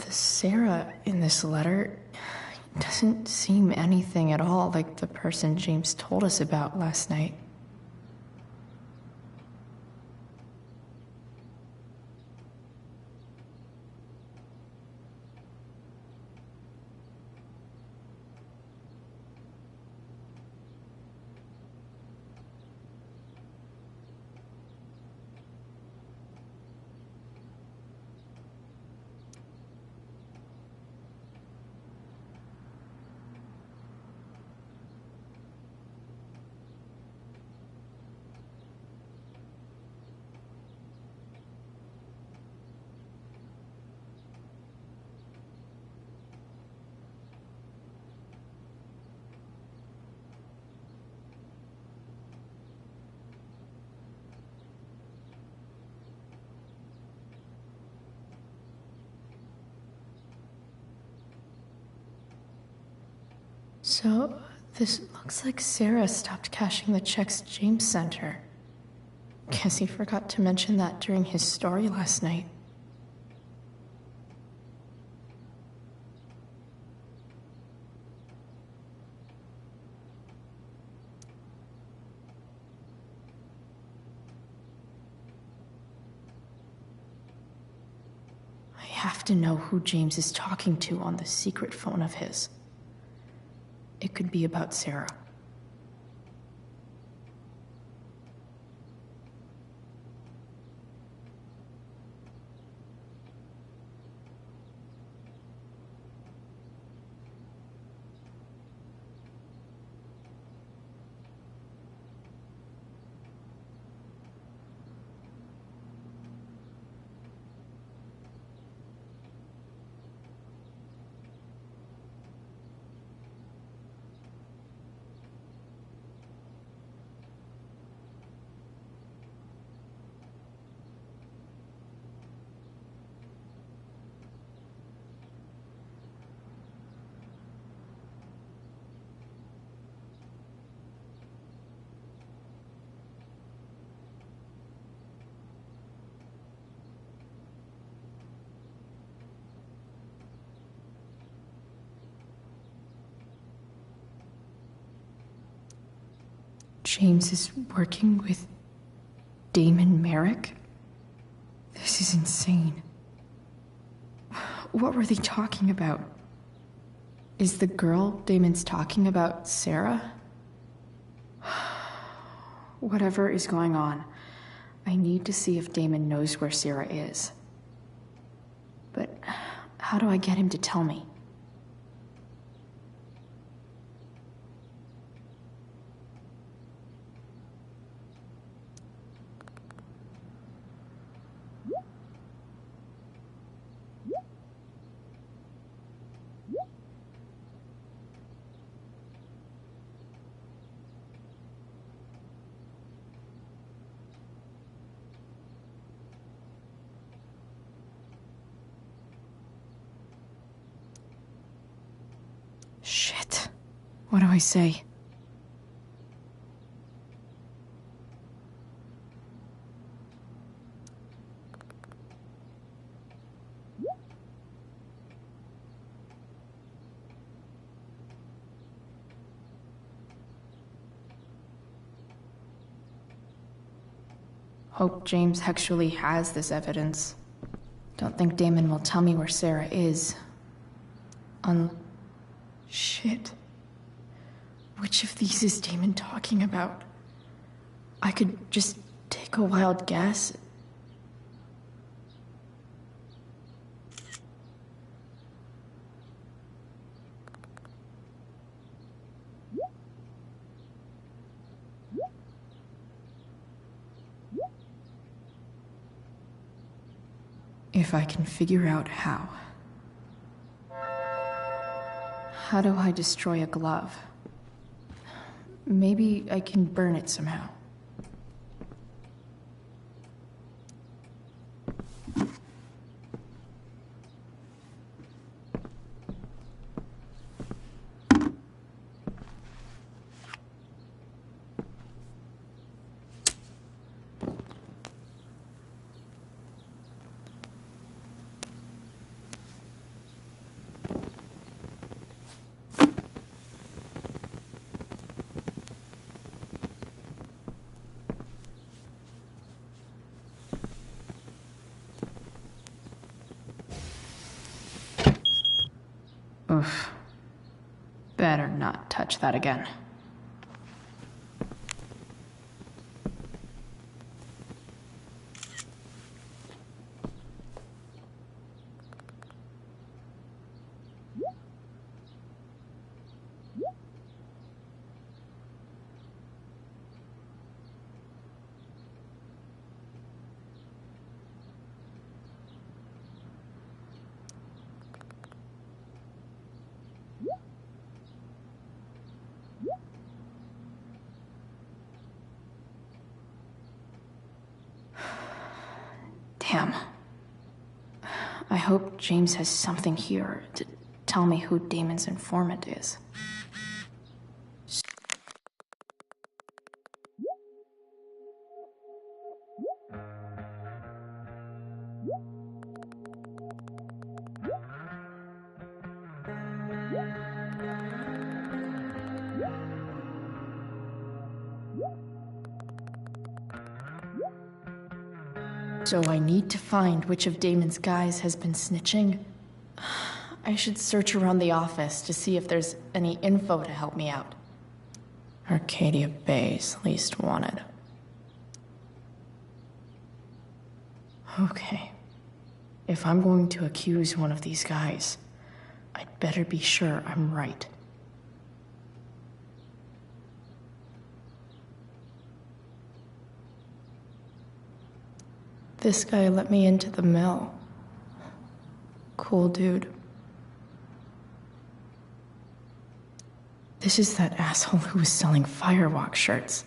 The Sarah in this letter doesn't seem anything at all like the person James told us about last night. So, this looks like Sarah stopped cashing the checks James sent her. Guess he forgot to mention that during his story last night. I have to know who James is talking to on the secret phone of his. It could be about Sarah. James is working with Damon Merrick? This is insane. What were they talking about? Is the girl Damon's talking about Sarah? Whatever is going on, I need to see if Damon knows where Sarah is. But how do I get him to tell me? Shit. What do I say? Hope James actually has this evidence. Don't think Damon will tell me where Sarah is. Shit. Which of these is Damon talking about? I could just take a wild guess. If I can figure out how. How do I destroy a glove? Maybe I can burn it somehow. Oof. Better not touch that again. Damn. I hope James has something here to tell me who Damon's informant is. So I need to find which of Damon's guys has been snitching. I should search around the office to see if there's any info to help me out. Arcadia Bay's least wanted. Okay. If I'm going to accuse one of these guys, I'd better be sure I'm right. This guy let me into the mill. Cool dude. This is that asshole who was selling Firewalk shirts.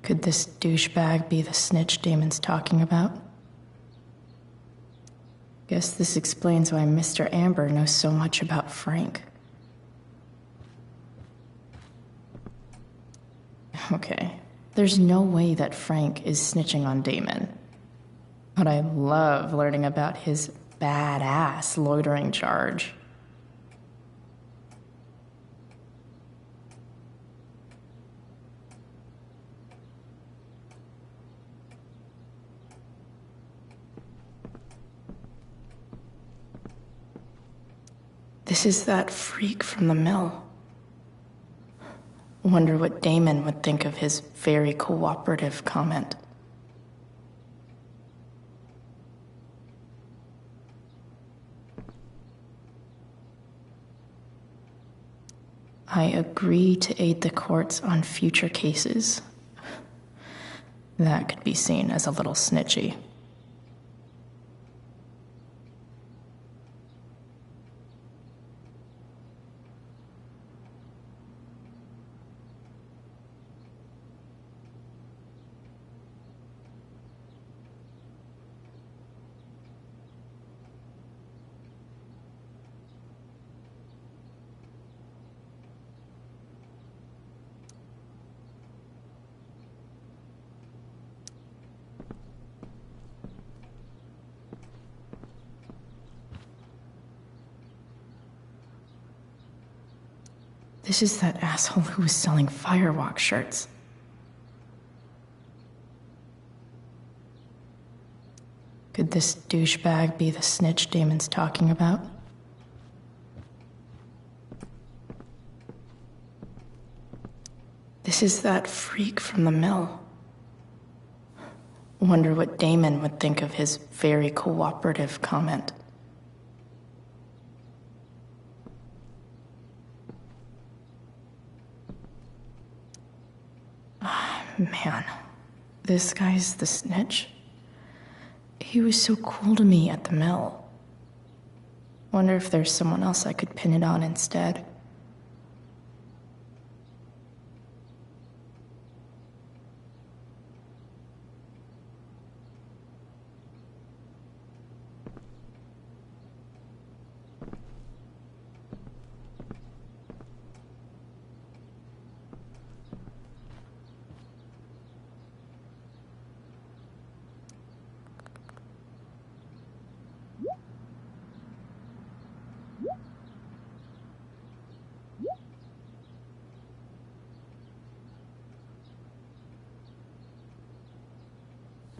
Could this douchebag be the snitch Damon's talking about? Guess this explains why Mr. Amber knows so much about Frank. Okay, there's no way that Frank is snitching on Damon. But I love learning about his badass loitering charge. This is that freak from the mill. Wonder what Damon would think of his very cooperative comment. I agree to aid the courts on future cases. That could be seen as a little snitchy. This is that asshole who was selling Firewalk shirts. Could this douchebag be the snitch Damon's talking about? This is that freak from the mill. Wonder what Damon would think of his very cooperative comment. Man, this guy's the snitch? He was so cool to me at the mill. Wonder if there's someone else I could pin it on instead.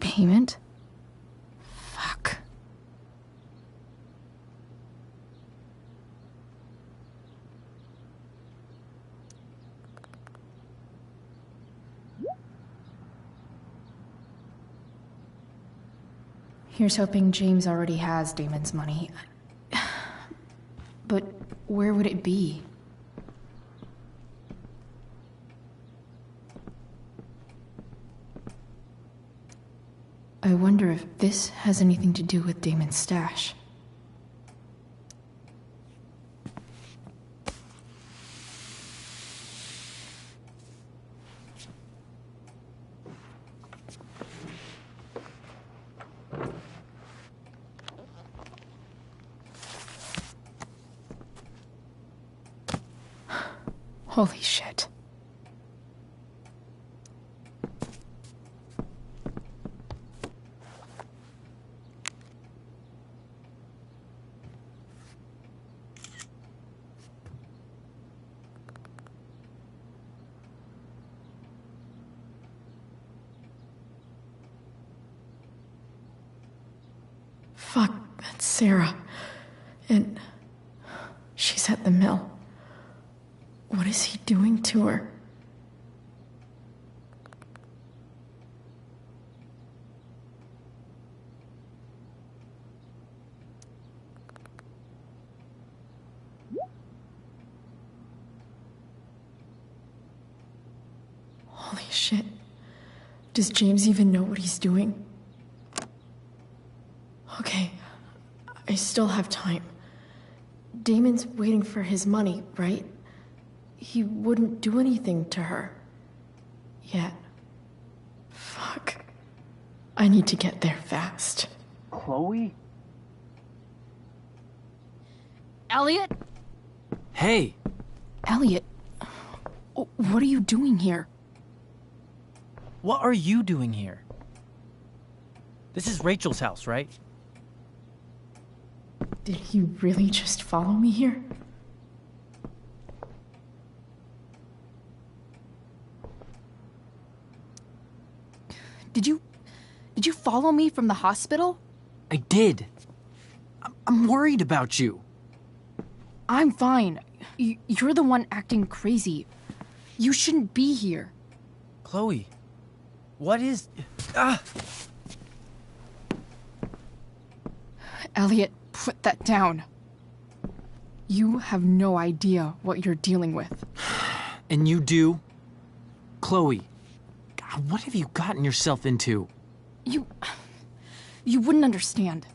Payment? Fuck. Here's hoping James already has Damon's money. But where would it be? I wonder if this has anything to do with Damon's stash. Holy shit. Fuck, that's Sarah. And she's at the mill. What is he doing to her? Holy shit. Does James even know what he's doing? Okay, I still have time. Damon's waiting for his money, right? He wouldn't do anything to her. Yet. Fuck. I need to get there fast. Chloe? Elliot? Hey! Elliot, what are you doing here? What are you doing here? This is Rachel's house, right? Did he really just follow me here? Did you follow me from the hospital? I did. I'm worried about you. I'm fine. You're the one acting crazy. You shouldn't be here. Chloe, what is... Ah! Elliot, put that down. You have no idea what you're dealing with. And you do? Chloe, God, what have you gotten yourself into? You wouldn't understand.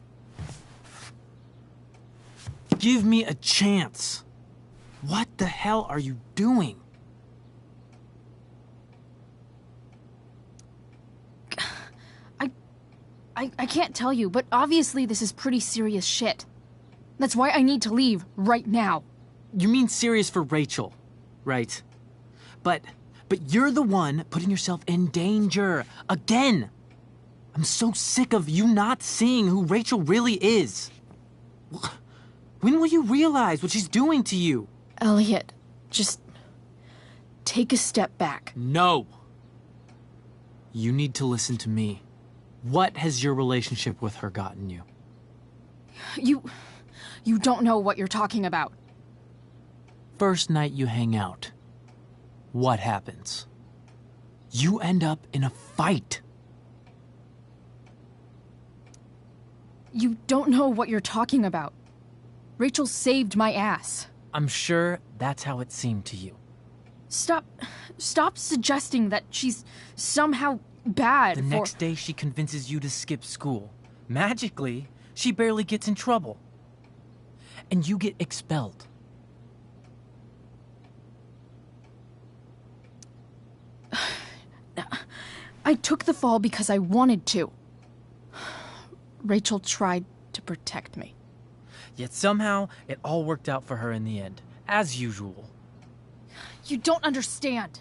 Give me a chance. What the hell are you doing? I can't tell you, but obviously this is pretty serious shit. That's why I need to leave right now. You mean serious for Rachel, right? But you're the one putting yourself in danger. Again! I'm so sick of you not seeing who Rachel really is. When will you realize what she's doing to you? Elliot, just take a step back. No. You need to listen to me. What has your relationship with her gotten you? You don't know what you're talking about. First night you hang out, what happens? You end up in a fight. You don't know what you're talking about. Rachel saved my ass. I'm sure that's how it seemed to you. Stop suggesting that she's somehow bad. The next day she convinces you to skip school. Magically, she barely gets in trouble. And you get expelled. I took the fall because I wanted to. Rachel tried to protect me. Yet somehow, it all worked out for her in the end, as usual. You don't understand.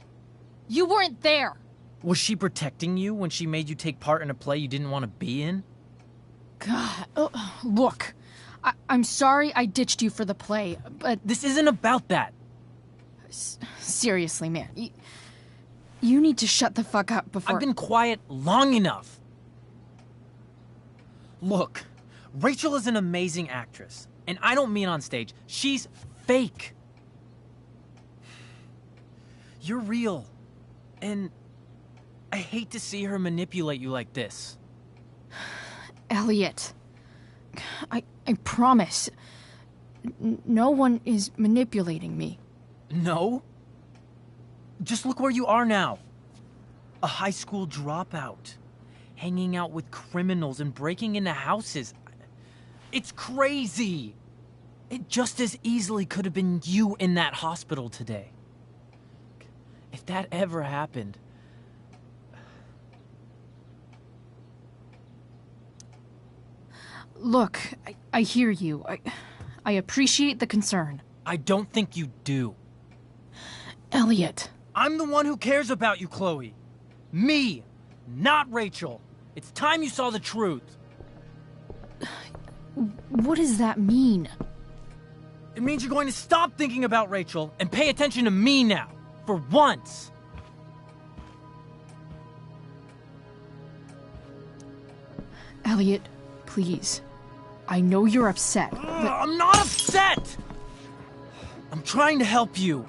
You weren't there. Was she protecting you when she made you take part in a play you didn't want to be in? God, look. I'm sorry I ditched you for the play, but... This isn't about that. Seriously, man. You need to shut the fuck up before... I've been quiet long enough. Look, Rachel is an amazing actress. And I don't mean on stage. She's fake. You're real. And I hate to see her manipulate you like this. Elliot. I promise. No one is manipulating me. No? Just look where you are now. A high school dropout. Hanging out with criminals and breaking into houses. It's crazy! It just as easily could have been you in that hospital today. If that ever happened... Look, I hear you. I appreciate the concern. I don't think you do. Elliot. I'm the one who cares about you, Chloe. Me, not Rachel. It's time you saw the truth. What does that mean? It means you're going to stop thinking about Rachel and pay attention to me now. For once. Elliot, please. I know you're upset, but... I'm not upset! I'm trying to help you.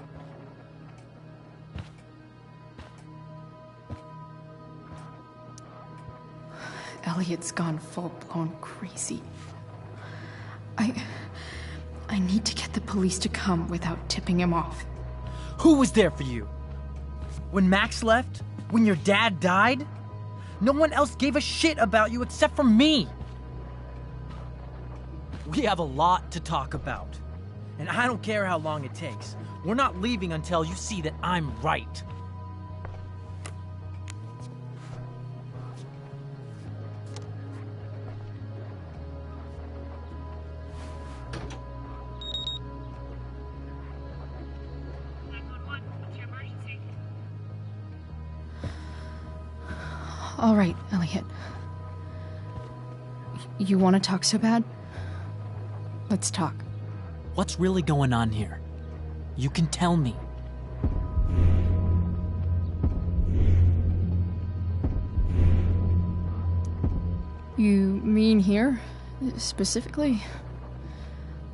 Elliot's gone full-blown crazy. I need to get the police to come without tipping him off. Who was there for you? When Max left? When your dad died? No one else gave a shit about you except for me. We have a lot to talk about. And I don't care how long it takes. We're not leaving until you see that I'm right. All right, Elliot. You want to talk so bad? Let's talk. What's really going on here? You can tell me. You mean here? Specifically?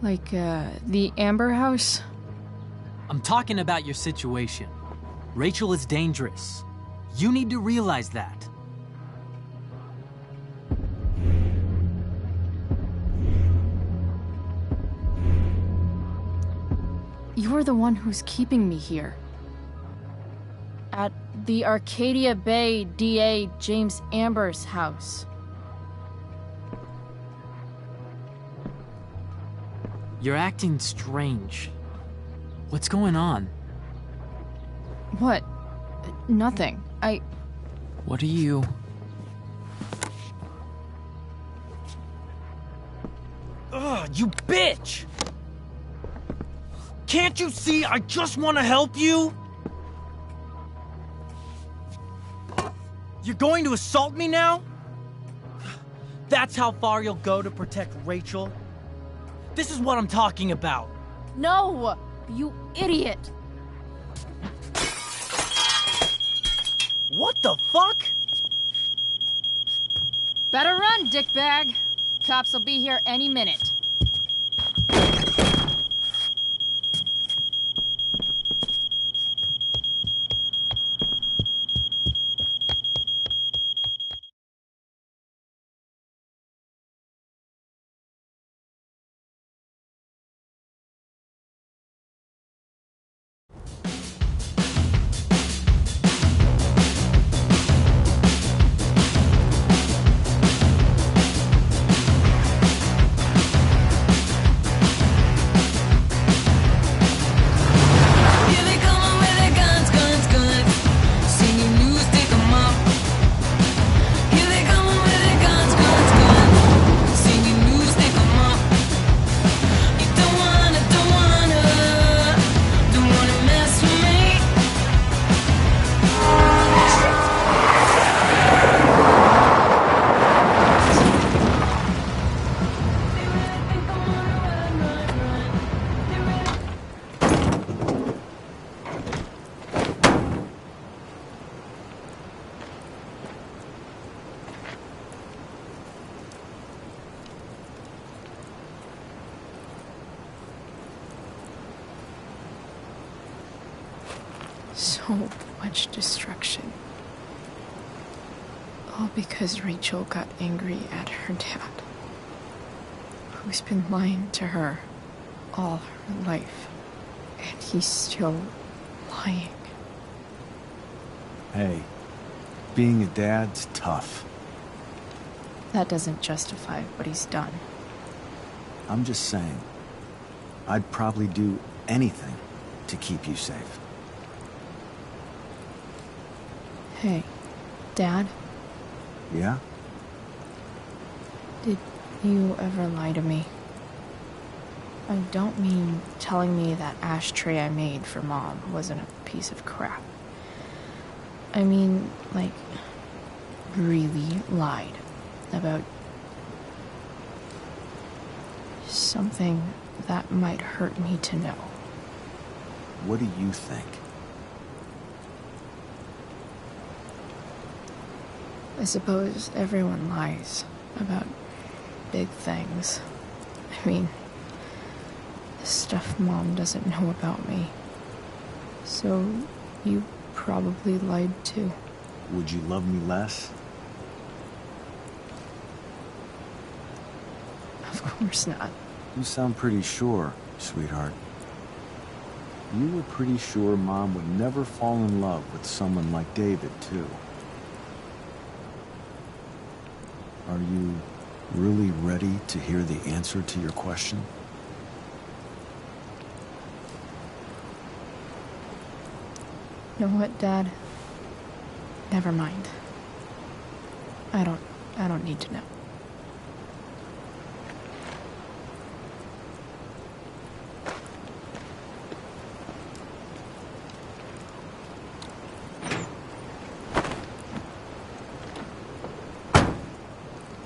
Like, the Amber House? I'm talking about your situation. Rachel is dangerous. You need to realize that. You're the one who's keeping me here. At the Arcadia Bay DA James Amber's house. You're acting strange. What's going on? What? Nothing. What are you... Ugh, you bitch! Can't you see I just want to help you? You're going to assault me now? That's how far you'll go to protect Rachel? This is what I'm talking about. No! You idiot! What the fuck? Better run, dickbag. Cops will be here any minute. So much destruction. All because Rachel got angry at her dad, who's been lying to her all her life. And he's still lying. Hey, being a dad's tough. That doesn't justify what he's done. I'm just saying, I'd probably do anything to keep you safe. Hey, Dad? Yeah? Did you ever lie to me? I don't mean telling me that ashtray I made for Mom wasn't a piece of crap. I mean, like, really lied about something that might hurt me to know. What do you think? I suppose everyone lies about big things. I mean, the stuff Mom doesn't know about me. So, you probably lied too. Would you love me less? Of course not. You sound pretty sure, sweetheart. You were pretty sure Mom would never fall in love with someone like David, too. Are you really ready to hear the answer to your question? You know what, Dad? Never mind. I don't need to know.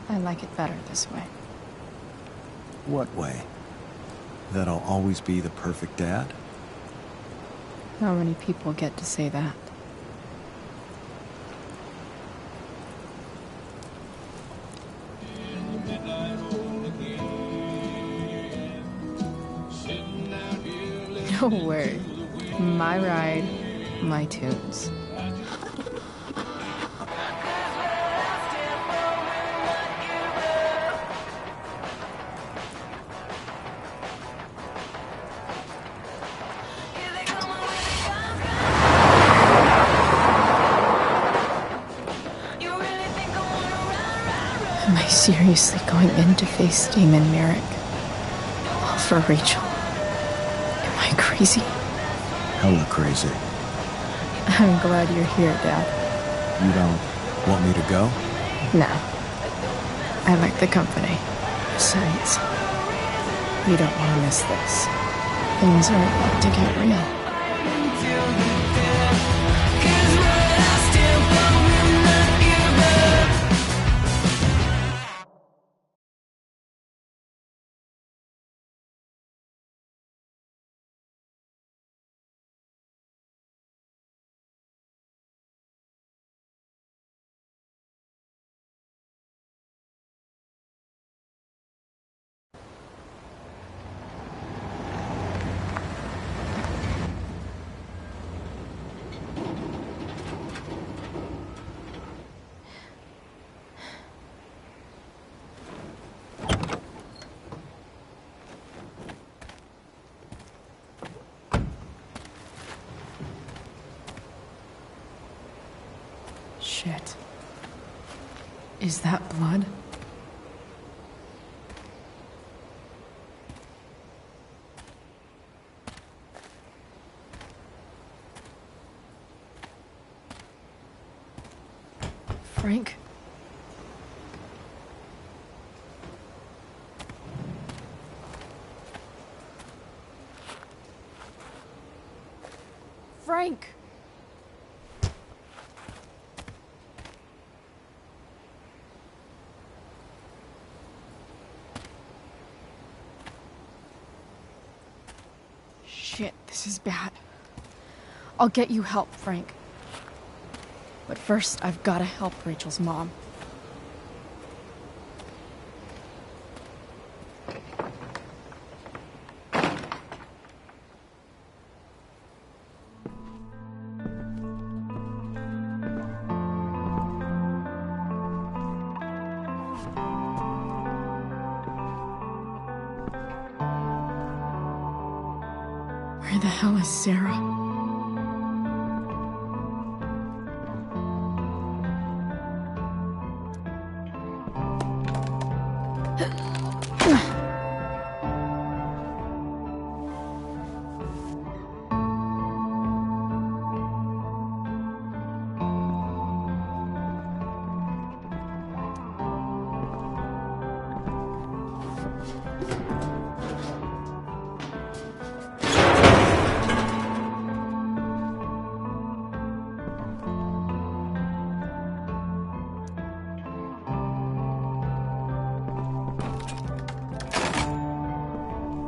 I like it better this way. What way? That I'll always be the perfect dad? How many people get to say that? No way. My ride, my tunes. Am I seriously going in to face Damon Merrick? All for Rachel? Am I crazy? Hella crazy. I'm glad you're here, Dad. You don't want me to go? No. I like the company. Besides, we don't want to miss this. Things are about to get real. Shit. Is that blood? Frank? Frank! Shit, this is bad. I'll get you help, Frank. But first, I've got to help Rachel's mom. Where the hell is Sarah?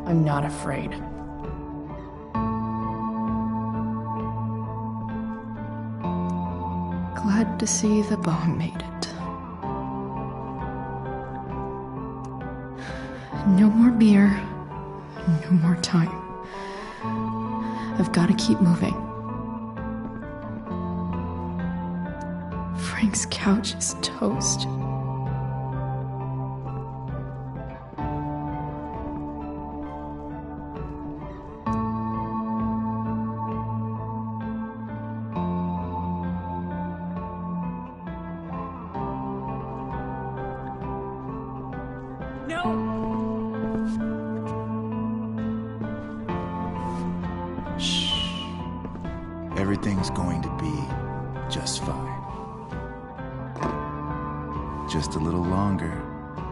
I'm not afraid. Glad to see the bone made it. No more beer. No more time. I've got to keep moving. Frank's couch is toast. Everything's going to be just fine. Just a little longer,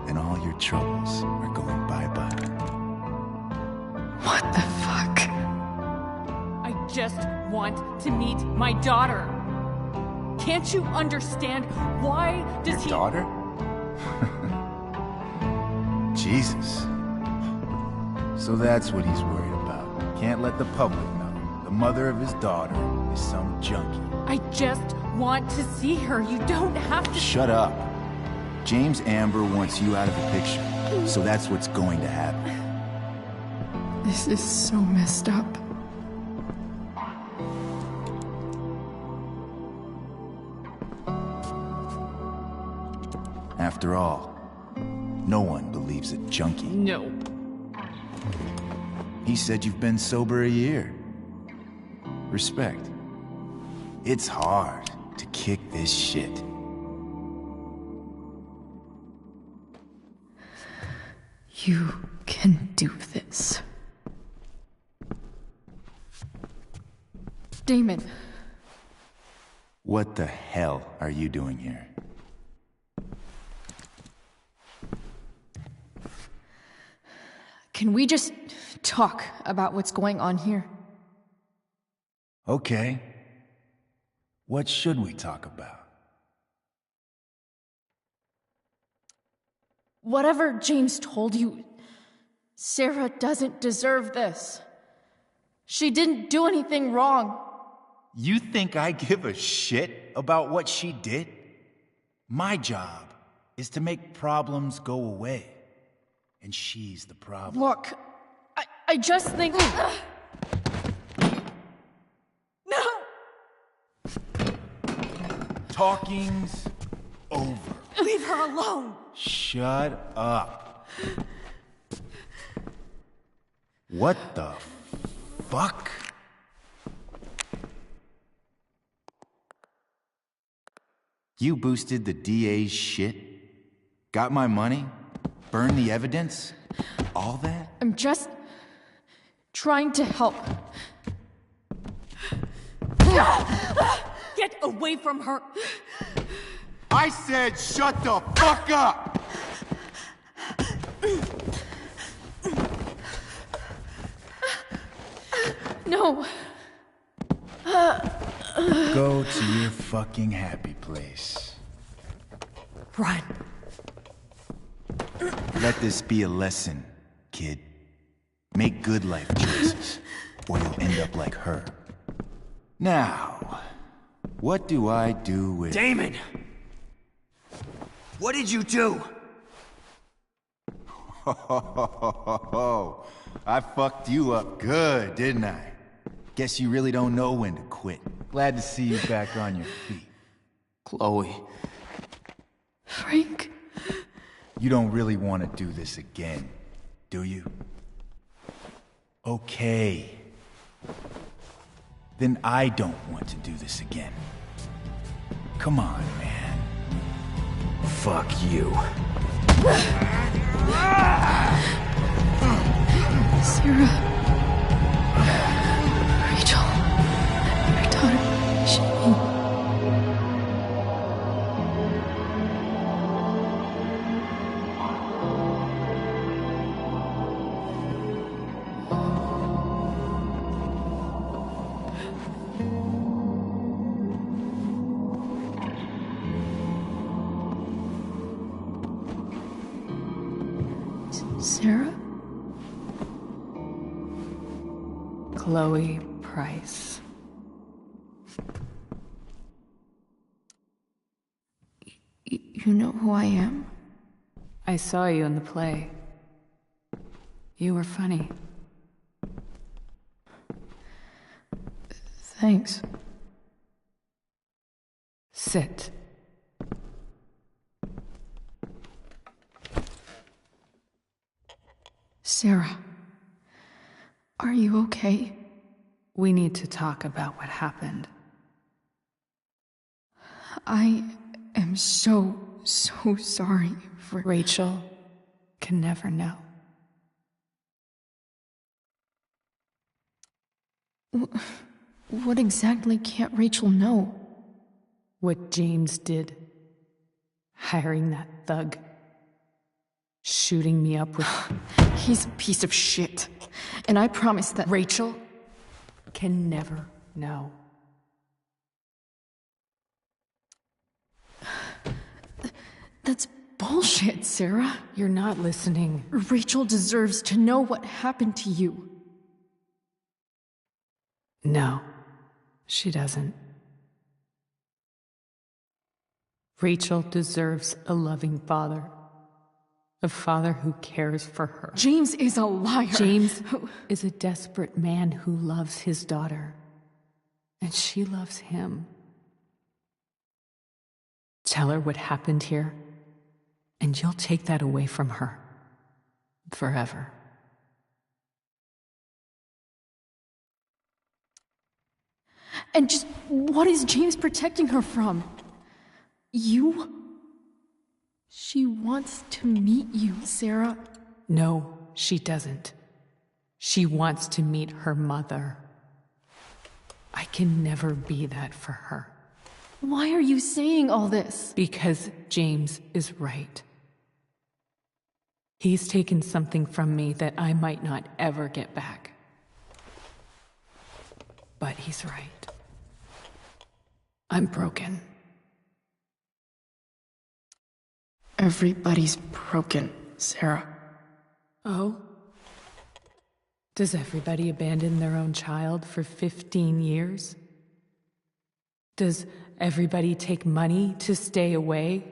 and all your troubles are going bye-bye. What the fuck? I just want to meet my daughter. Can't you understand? Why does Your daughter? Jesus. So that's what he's worried about. Can't let the public know. The mother of his daughter is some junkie. I just want to see her. You don't have to. Shut up. James Amber wants you out of the picture, so that's what's going to happen. This is so messed up. After all, no one believes a junkie. No. He said you've been sober a year. Respect. It's hard to kick this shit. You can do this. Damon. What the hell are you doing here? Can we just talk about what's going on here? Okay. What should we talk about? Whatever James told you, Sarah doesn't deserve this. She didn't do anything wrong. You think I give a shit about what she did? My job is to make problems go away. And she's the problem. Look, I just think... No! Talking's over. Leave her alone! Shut up. What the fuck? You boosted the DA's shit? Got my money? Burned the evidence? All that? I'm just trying to help. Get away from her! I said shut the fuck up! No. Go to your fucking happy place. Run. Let this be a lesson, kid. Make good life choices, or you'll end up like her. Now, what do I do with... Damon! What did you do? I fucked you up good, didn't I? Guess you really don't know when to quit. Glad to see you back on your feet. Chloe. Frank. You don't really want to do this again, do you? Okay. Then I don't want to do this again. Come on, man. Fuck you. Sarah. Rachel. Your daughter. Sarah? Chloe Price. You know who I am? I saw you in the play. You were funny. Thanks. Sit. Sarah, are you okay? We need to talk about what happened. I am so sorry for... Rachel can never know. What exactly can't Rachel know? What James did. Hiring that thug. Shooting me up with... He's a piece of shit. And I promise that... Rachel can never know. That's bullshit, Sarah. You're not listening. Rachel deserves to know what happened to you. No, she doesn't. Rachel deserves a loving father. A father who cares for her. James is a liar. James is a desperate man who loves his daughter. And she loves him. Tell her what happened here, and you'll take that away from her. Forever. And just what is James protecting her from? You? She wants to meet you, Sarah. No, she doesn't. She wants to meet her mother. I can never be that for her. Why are you saying all this? Because James is right. He's taken something from me that I might not ever get back. But he's right. I'm broken. Everybody's broken, Sarah. Oh? Does everybody abandon their own child for 15 years? Does everybody take money to stay away?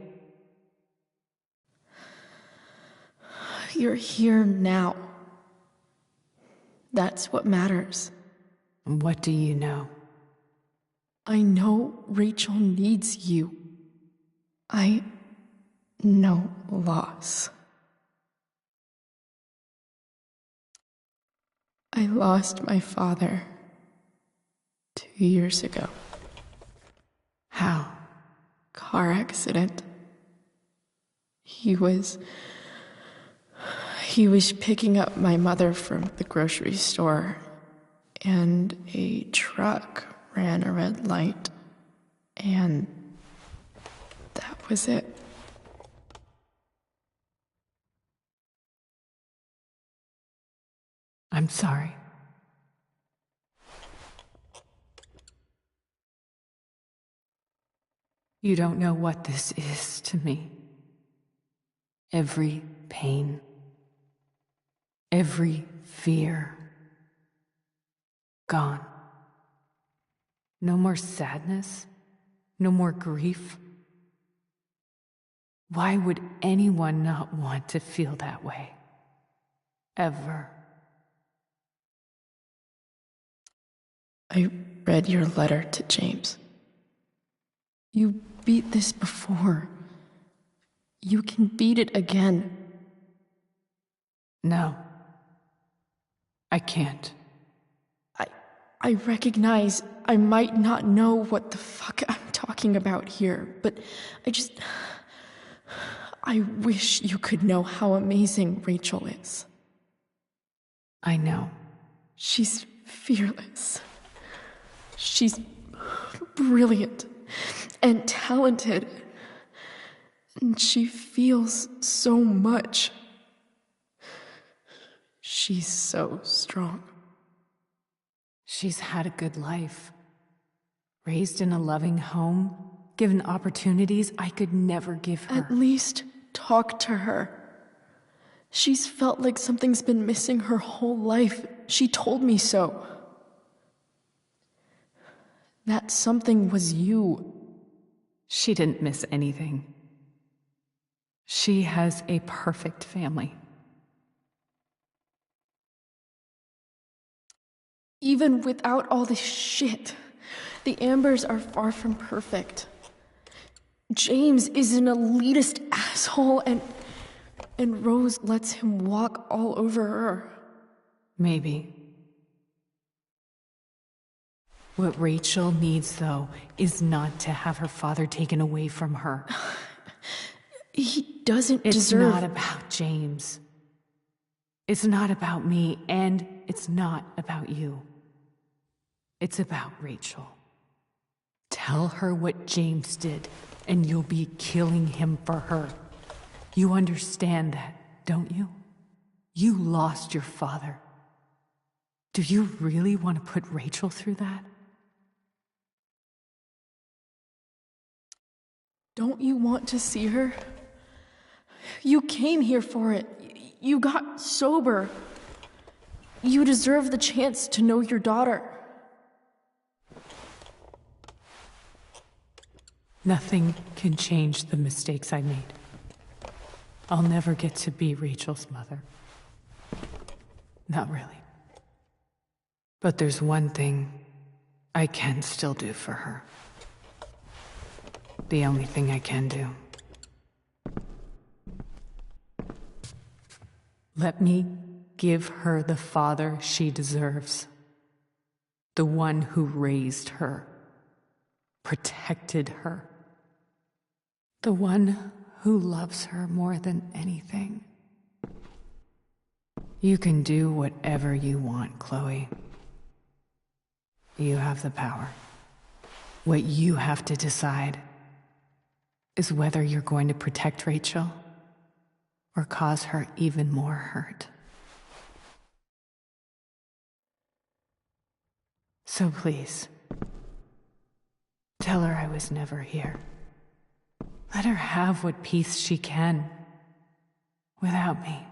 You're here now. That's what matters. What do you know? I know Rachel needs you. I know loss. I lost my father 2 years ago. How? Car accident. He was picking up my mother from the grocery store, and a truck ran a red light, and that was it. I'm sorry. You don't know what this is to me. Every pain, every fear, gone. No more sadness, no more grief. Why would anyone not want to feel that way? Ever. I read your letter to James. You beat this before. You can beat it again. No. I can't. I recognize I might not know what the fuck I'm talking about here, but I wish you could know how amazing Rachel is. I know. She's fearless. She's brilliant and talented. And she feels so much. She's so strong. She's had a good life. Raised in a loving home, given opportunities I could never give her. At least talk to her. She's felt like something's been missing her whole life. She told me so. That something was you. She didn't miss anything. She has a perfect family. Even without all this shit, the Ambers are far from perfect. James is an elitist asshole, and Rose lets him walk all over her. Maybe. What Rachel needs, though, is not to have her father taken away from her. He doesn't deserve... It's not about James. It's not about me, and it's not about you. It's about Rachel. Tell her what James did, and you'll be killing him for her. You understand that, don't you? You lost your father. Do you really want to put Rachel through that? Don't you want to see her? You came here for it. You got sober. You deserve the chance to know your daughter. Nothing can change the mistakes I made. I'll never get to be Rachel's mother. Not really. But there's one thing I can still do for her. The only thing I can do. Let me give her the father she deserves. The one who raised her, protected her. The one who loves her more than anything. You can do whatever you want, Chloe. You have the power. What you have to decide is whether you're going to protect Rachel or cause her even more hurt. So please, tell her I was never here. Let her have what peace she can without me.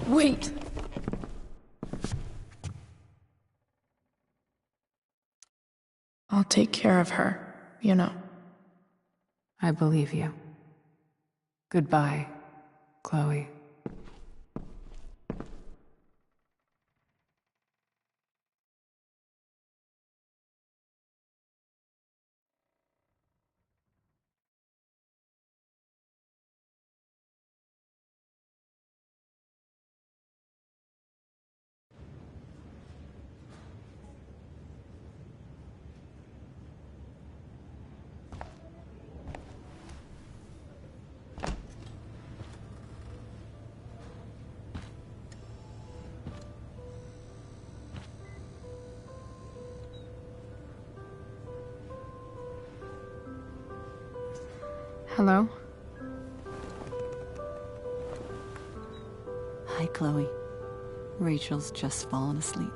Wait! I'll take care of her, you know. I believe you. Goodbye, Chloe. Hello? Hi, Chloe. Rachel's just fallen asleep.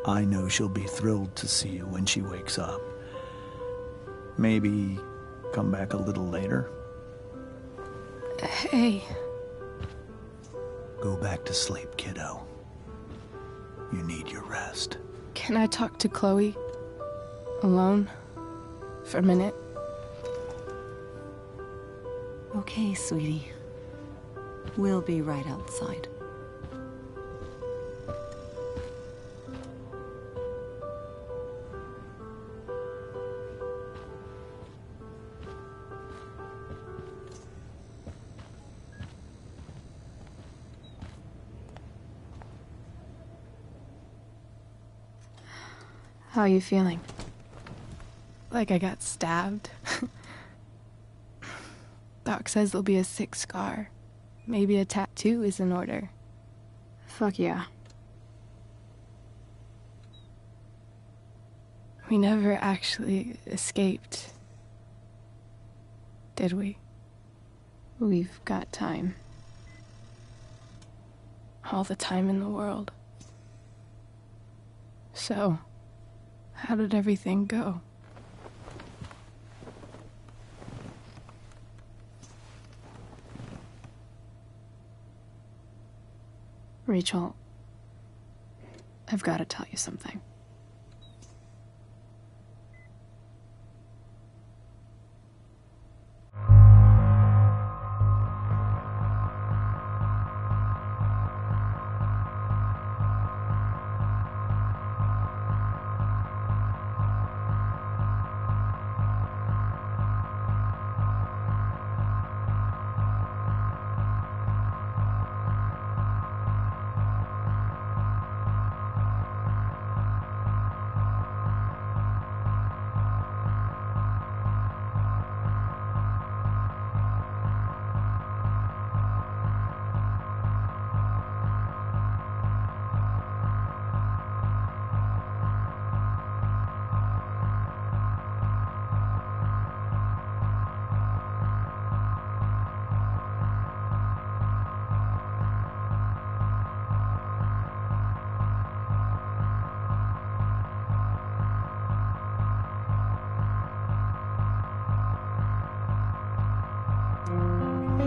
I know she'll be thrilled to see you when she wakes up. Maybe come back a little later? Hey. Go back to sleep, kiddo. You need your rest. Can I talk to Chloe? Alone? For a minute? Okay, sweetie. We'll be right outside. How are you feeling? Like I got stabbed? Doc says there'll be a sick scar. Maybe a tattoo is in order. Fuck yeah. We never actually escaped, did we? We've got time. All the time in the world. So, how did everything go? Rachel, I've got to tell you something.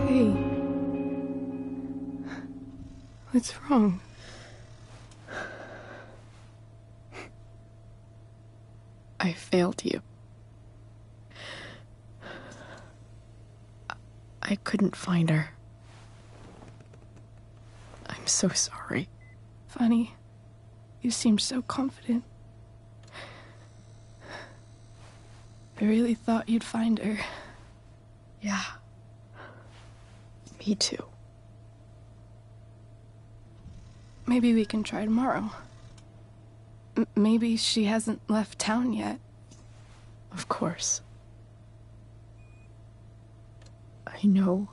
Hey. What's wrong? I failed you. I couldn't find her. I'm so sorry. Funny. You seemed so confident. I really thought you'd find her. Yeah. Me too. Maybe we can try tomorrow. Maybe she hasn't left town yet. Of course. I know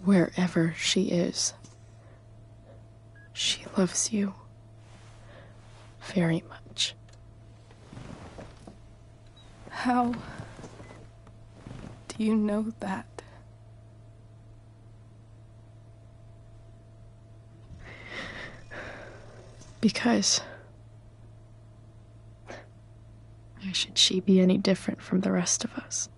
wherever she is, she loves you very much. How do you know that? Because why should she be any different from the rest of us?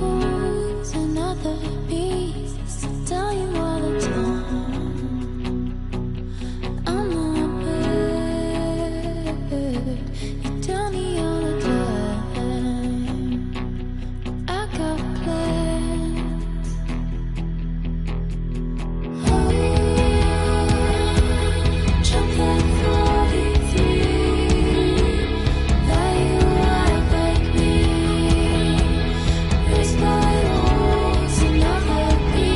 wounds and other beasts tell you all the time I'm not bad. You tell me all the time I got plans. Jump like 43, that you act like me. Raised by wolves and other beasts.